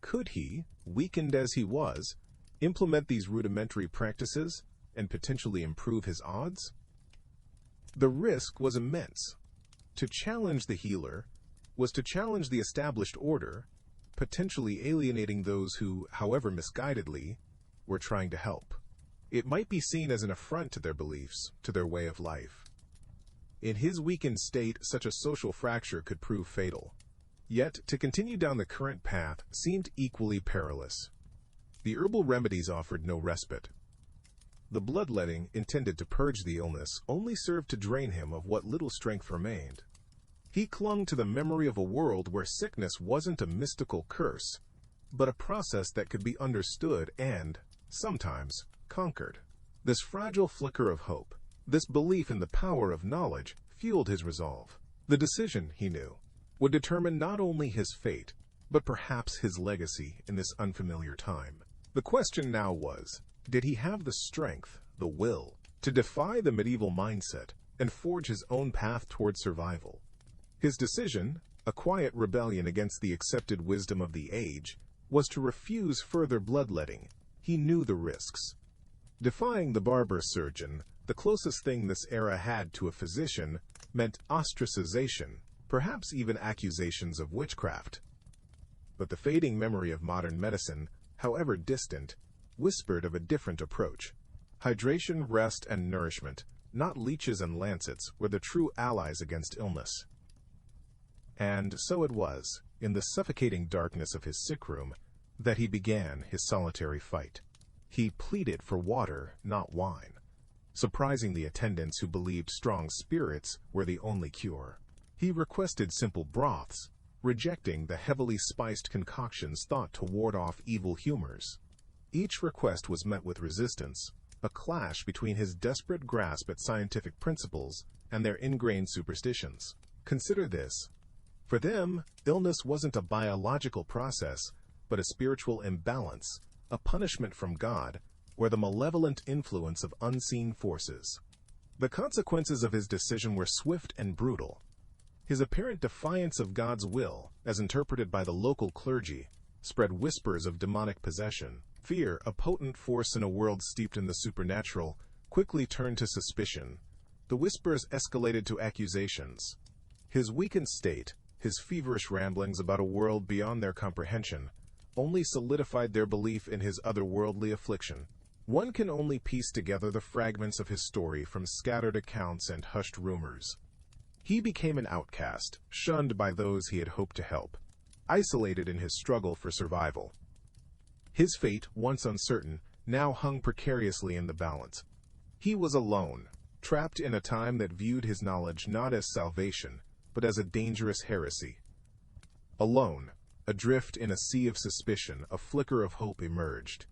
Could he, weakened as he was, implement these rudimentary practices and potentially improve his odds? The risk was immense. To challenge the healer was to challenge the established order, potentially alienating those who, however misguidedly, were trying to help. It might be seen as an affront to their beliefs, to their way of life. In his weakened state, such a social fracture could prove fatal. Yet, to continue down the current path seemed equally perilous. The herbal remedies offered no respite. The bloodletting, intended to purge the illness, only served to drain him of what little strength remained. He clung to the memory of a world where sickness wasn't a mystical curse, but a process that could be understood and, sometimes, conquered. This fragile flicker of hope, this belief in the power of knowledge, fueled his resolve. The decision, he knew, would determine not only his fate, but perhaps his legacy in this unfamiliar time. The question now was, did he have the strength, the will, to defy the medieval mindset and forge his own path toward survival? His decision, a quiet rebellion against the accepted wisdom of the age, was to refuse further bloodletting. He knew the risks. Defying the barber surgeon, the closest thing this era had to a physician, meant ostracization, perhaps even accusations of witchcraft. But the fading memory of modern medicine, however distant, whispered of a different approach. Hydration, rest, and nourishment, not leeches and lancets, were the true allies against illness. And so it was, in the suffocating darkness of his sick room, that he began his solitary fight. He pleaded for water, not wine, surprising the attendants who believed strong spirits were the only cure. He requested simple broths, rejecting the heavily spiced concoctions thought to ward off evil humors. Each request was met with resistance, a clash between his desperate grasp at scientific principles and their ingrained superstitions. Consider this. For them, illness wasn't a biological process, but a spiritual imbalance, a punishment from God, or the malevolent influence of unseen forces. The consequences of his decision were swift and brutal. His apparent defiance of God's will, as interpreted by the local clergy, spread whispers of demonic possession. Fear, a potent force in a world steeped in the supernatural, quickly turned to suspicion. The whispers escalated to accusations. His weakened state, his feverish ramblings about a world beyond their comprehension, only solidified their belief in his otherworldly affliction. One can only piece together the fragments of his story from scattered accounts and hushed rumors. He became an outcast, shunned by those he had hoped to help, isolated in his struggle for survival. His fate, once uncertain, now hung precariously in the balance. He was alone, trapped in a time that viewed his knowledge not as salvation, but as a dangerous heresy. Alone, adrift in a sea of suspicion, a flicker of hope emerged.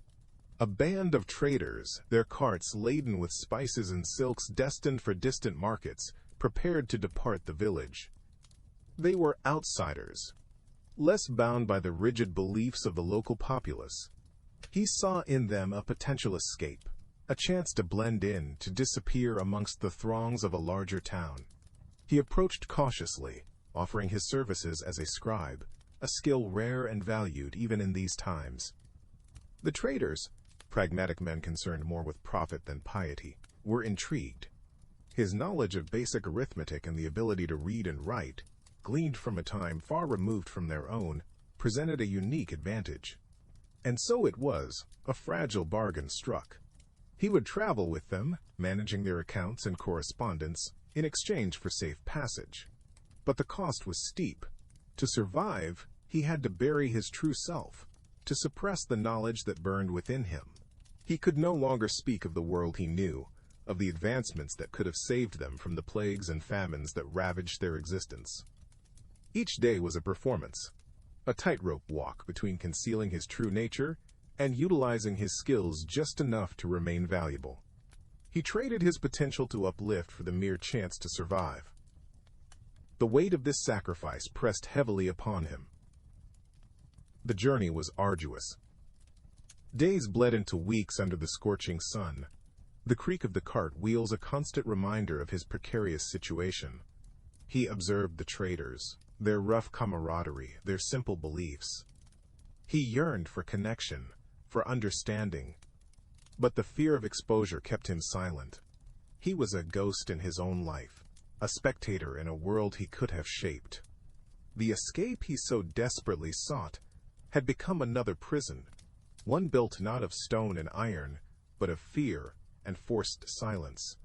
A band of traders, their carts laden with spices and silks destined for distant markets, prepared to depart the village. They were outsiders, less bound by the rigid beliefs of the local populace. He saw in them a potential escape, a chance to blend in, to disappear amongst the throngs of a larger town. He approached cautiously, offering his services as a scribe, a skill rare and valued even in these times. The traders, pragmatic men concerned more with profit than piety, were intrigued. His knowledge of basic arithmetic and the ability to read and write, gleaned from a time far removed from their own, presented a unique advantage. And so it was, a fragile bargain struck. He would travel with them, managing their accounts and correspondence, in exchange for safe passage. But the cost was steep. To survive, he had to bury his true self, to suppress the knowledge that burned within him. He could no longer speak of the world he knew, of the advancements that could have saved them from the plagues and famines that ravaged their existence. Each day was a performance, a tightrope walk between concealing his true nature and utilizing his skills just enough to remain valuable. He traded his potential to uplift for the mere chance to survive. The weight of this sacrifice pressed heavily upon him. The journey was arduous. Days bled into weeks under the scorching sun. The creak of the cart wheels a constant reminder of his precarious situation. He observed the traders, their rough camaraderie, their simple beliefs. He yearned for connection, for understanding, but the fear of exposure kept him silent. He was a ghost in his own life, a spectator in a world he could have shaped. The escape he so desperately sought had become another prison, one built not of stone and iron, but of fear and forced silence.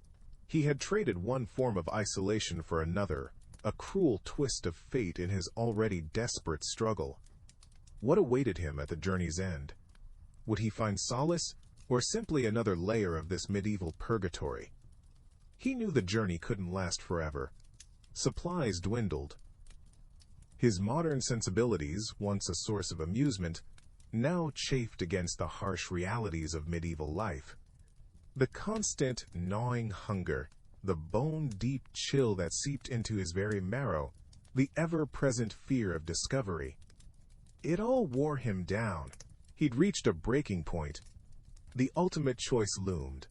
He had traded one form of isolation for another, a cruel twist of fate in his already desperate struggle. What awaited him at the journey's end? Would he find solace, or simply another layer of this medieval purgatory? He knew the journey couldn't last forever. Supplies dwindled. His modern sensibilities, once a source of amusement, now chafed against the harsh realities of medieval life. The constant gnawing hunger, the bone-deep chill that seeped into his very marrow, the ever-present fear of discovery. It all wore him down. He'd reached a breaking point. The ultimate choice loomed.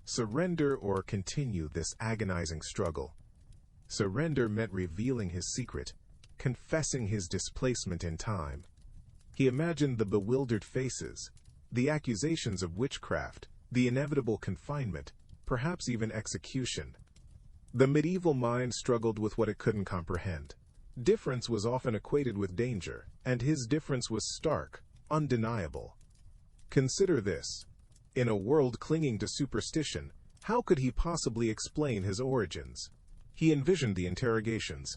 Surrender or continue this agonizing struggle. Surrender meant revealing his secret, confessing his displacement in time. He imagined the bewildered faces, the accusations of witchcraft, the inevitable confinement, perhaps even execution. The medieval mind struggled with what it couldn't comprehend. Difference was often equated with danger, and his difference was stark, undeniable. Consider this. In a world clinging to superstition, how could he possibly explain his origins? He envisioned the interrogations,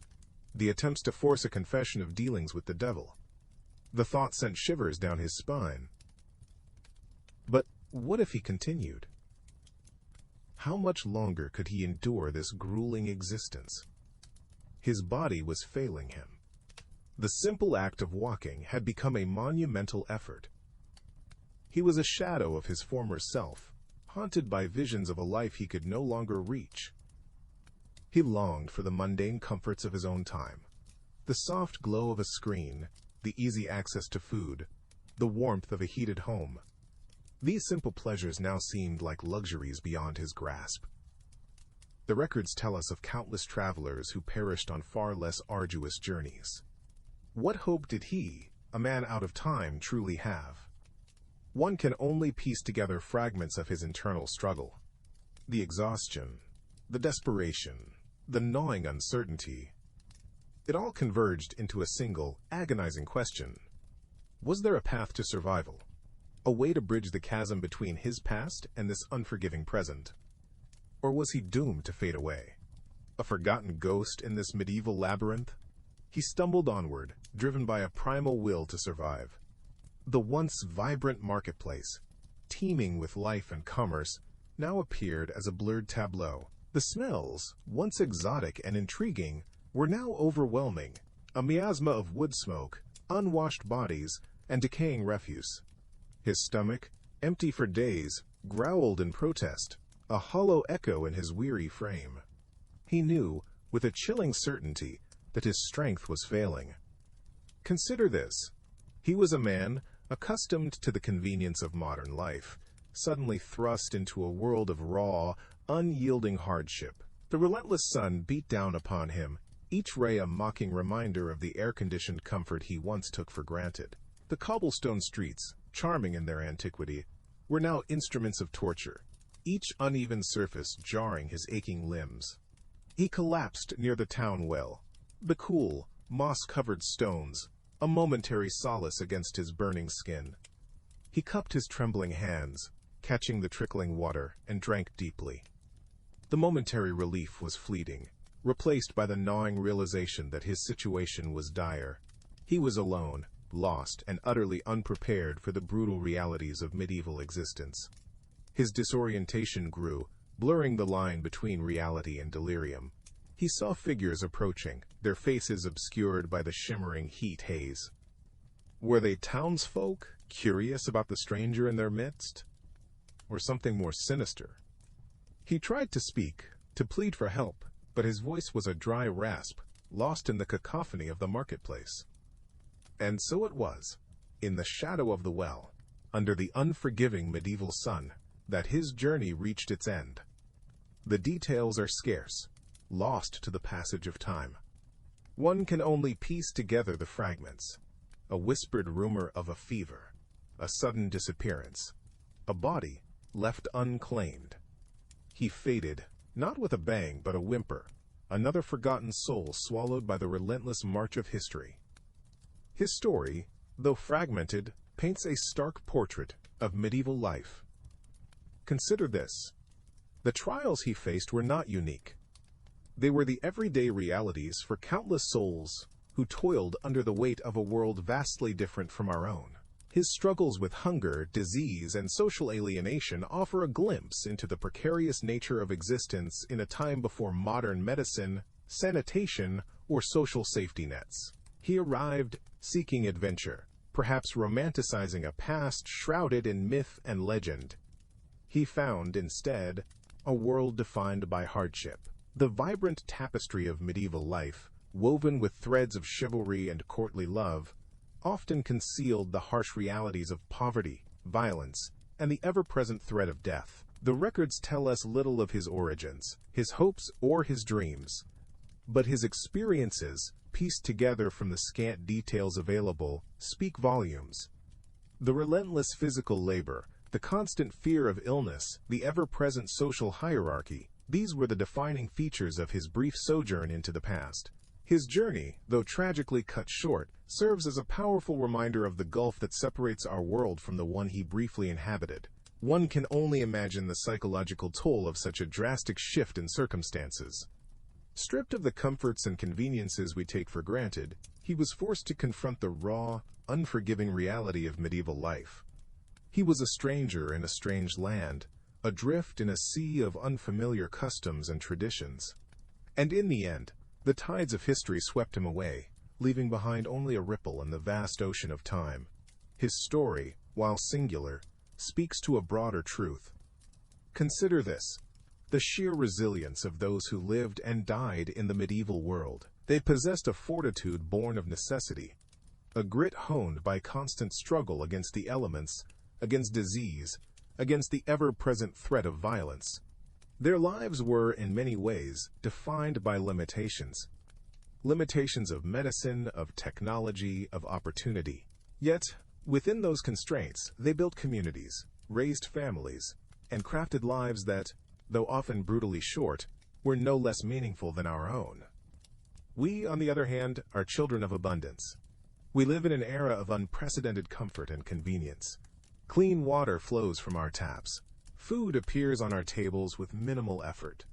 the attempts to force a confession of dealings with the devil. The thought sent shivers down his spine. But what if he continued? How much longer could he endure this grueling existence? His body was failing him. The simple act of walking had become a monumental effort. He was a shadow of his former self, haunted by visions of a life he could no longer reach. He longed for the mundane comforts of his own time, the soft glow of a screen, the easy access to food, the warmth of a heated home. These simple pleasures now seemed like luxuries beyond his grasp. The records tell us of countless travelers who perished on far less arduous journeys. What hope did he, a man out of time, truly have? One can only piece together fragments of his internal struggle. The exhaustion, the desperation, the gnawing uncertainty. It all converged into a single, agonizing question. Was there a path to survival? A way to bridge the chasm between his past and this unforgiving present? Or was he doomed to fade away? A forgotten ghost in this medieval labyrinth? He stumbled onward, driven by a primal will to survive. The once vibrant marketplace, teeming with life and commerce, now appeared as a blurred tableau. The smells, once exotic and intriguing, were now overwhelming, a miasma of wood smoke, unwashed bodies, and decaying refuse. His stomach, empty for days, growled in protest, a hollow echo in his weary frame. He knew, with a chilling certainty, that his strength was failing. Consider this. He was a man, accustomed to the convenience of modern life, suddenly thrust into a world of raw, unyielding hardship. The relentless sun beat down upon him, each ray a mocking reminder of the air-conditioned comfort he once took for granted. The cobblestone streets, charming in their antiquity, were now instruments of torture, each uneven surface jarring his aching limbs. He collapsed near the town well, the cool, moss-covered stones, a momentary solace against his burning skin. He cupped his trembling hands, catching the trickling water, and drank deeply. The momentary relief was fleeting, replaced by the gnawing realization that his situation was dire. He was alone, lost, and utterly unprepared for the brutal realities of medieval existence. His disorientation grew, blurring the line between reality and delirium. He saw figures approaching, their faces obscured by the shimmering heat haze. Were they townsfolk, curious about the stranger in their midst? Or something more sinister? He tried to speak, to plead for help, but his voice was a dry rasp, lost in the cacophony of the marketplace. And so it was, in the shadow of the well, under the unforgiving medieval sun, that his journey reached its end. The details are scarce, lost to the passage of time. One can only piece together the fragments. A whispered rumor of a fever, a sudden disappearance, a body left unclaimed. He faded, not with a bang but a whimper, another forgotten soul swallowed by the relentless march of history. His story, though fragmented, paints a stark portrait of medieval life. Consider this. The trials he faced were not unique. They were the everyday realities for countless souls who toiled under the weight of a world vastly different from our own. His struggles with hunger, disease, and social alienation offer a glimpse into the precarious nature of existence in a time before modern medicine, sanitation, or social safety nets. He arrived seeking adventure, perhaps romanticizing a past shrouded in myth and legend. He found, instead, a world defined by hardship. The vibrant tapestry of medieval life, woven with threads of chivalry and courtly love, often concealed the harsh realities of poverty, violence, and the ever-present threat of death. The records tell us little of his origins, his hopes, or his dreams. But his experiences, pieced together from the scant details available, speak volumes. The relentless physical labor, the constant fear of illness, the ever-present social hierarchy, these were the defining features of his brief sojourn into the past. His journey, though tragically cut short, serves as a powerful reminder of the gulf that separates our world from the one he briefly inhabited. One can only imagine the psychological toll of such a drastic shift in circumstances. Stripped of the comforts and conveniences we take for granted, he was forced to confront the raw, unforgiving reality of medieval life. He was a stranger in a strange land, adrift in a sea of unfamiliar customs and traditions. And in the end, the tides of history swept him away, leaving behind only a ripple in the vast ocean of time. His story, while singular, speaks to a broader truth. Consider this: the sheer resilience of those who lived and died in the medieval world. They possessed a fortitude born of necessity, a grit honed by constant struggle against the elements, against disease, against the ever-present threat of violence. Their lives were, in many ways, defined by limitations. Limitations of medicine, of technology, of opportunity. Yet, within those constraints, they built communities, raised families, and crafted lives that, though often brutally short, were no less meaningful than our own. We, on the other hand, are children of abundance. We live in an era of unprecedented comfort and convenience. Clean water flows from our taps. Food appears on our tables with minimal effort.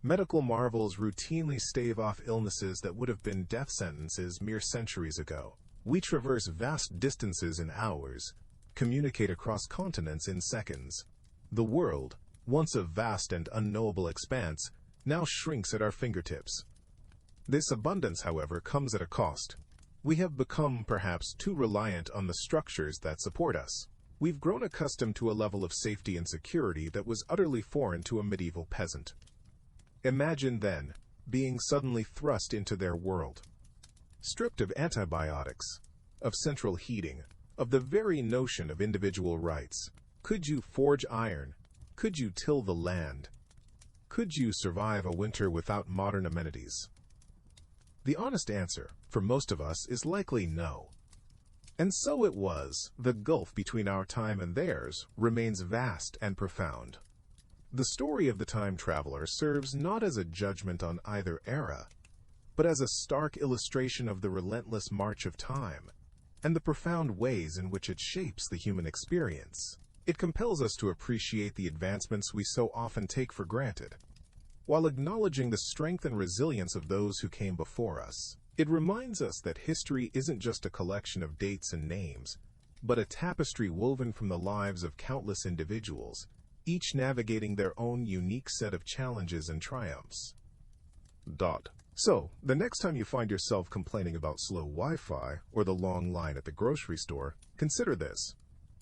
Medical marvels routinely stave off illnesses that would have been death sentences mere centuries ago. We traverse vast distances in hours, communicate across continents in seconds. The world, once a vast and unknowable expanse, now shrinks at our fingertips. This abundance, however, comes at a cost. We have become, perhaps, too reliant on the structures that support us. We've grown accustomed to a level of safety and security that was utterly foreign to a medieval peasant. Imagine, then, being suddenly thrust into their world. Stripped of antibiotics, of central heating, of the very notion of individual rights. Could you forge iron? Could you till the land? Could you survive a winter without modern amenities? The honest answer, for most of us, is likely no. And so it was, the gulf between our time and theirs remains vast and profound. The story of the time traveler serves not as a judgment on either era, but as a stark illustration of the relentless march of time, and the profound ways in which it shapes the human experience. It compels us to appreciate the advancements we so often take for granted, while acknowledging the strength and resilience of those who came before us. It reminds us that history isn't just a collection of dates and names, but a tapestry woven from the lives of countless individuals, each navigating their own unique set of challenges and triumphs. So, the next time you find yourself complaining about slow Wi-Fi or the long line at the grocery store, consider this.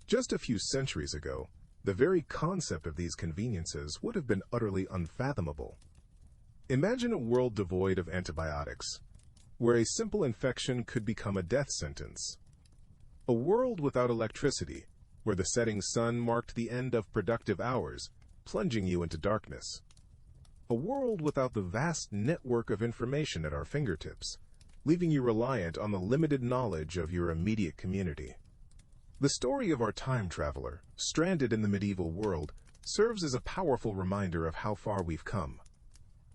Just a few centuries ago, the very concept of these conveniences would have been utterly unfathomable. Imagine a world devoid of antibiotics, where a simple infection could become a death sentence. A world without electricity, where the setting sun marked the end of productive hours, plunging you into darkness. A world without the vast network of information at our fingertips, leaving you reliant on the limited knowledge of your immediate community. The story of our time traveler, stranded in the medieval world, serves as a powerful reminder of how far we've come.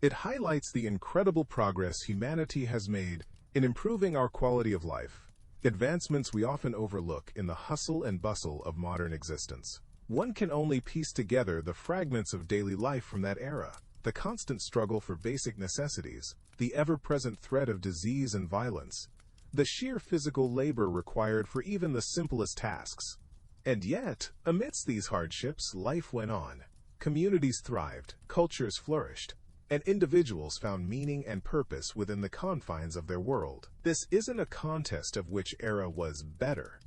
It highlights the incredible progress humanity has made in improving our quality of life, advancements we often overlook in the hustle and bustle of modern existence. One can only piece together the fragments of daily life from that era, the constant struggle for basic necessities, the ever-present threat of disease and violence, the sheer physical labor required for even the simplest tasks. And yet, amidst these hardships, life went on. Communities thrived, cultures flourished, and individuals found meaning and purpose within the confines of their world. This isn't a contest of which era was better.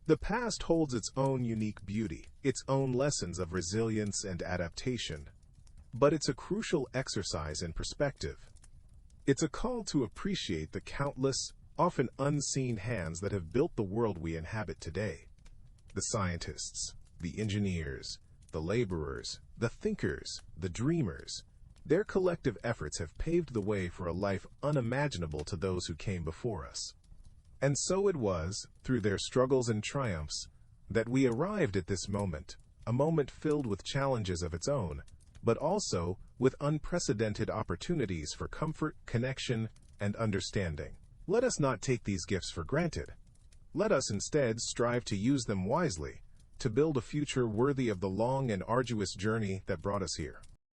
The past holds its own unique beauty, its own lessons of resilience and adaptation. But it's a crucial exercise in perspective. It's a call to appreciate the countless, often unseen hands that have built the world we inhabit today. The scientists, the engineers, the laborers, the thinkers, the dreamers. Their collective efforts have paved the way for a life unimaginable to those who came before us. And so it was, through their struggles and triumphs, that we arrived at this moment, a moment filled with challenges of its own, but also with unprecedented opportunities for comfort, connection, and understanding. Let us not take these gifts for granted. Let us instead strive to use them wisely, to build a future worthy of the long and arduous journey that brought us here.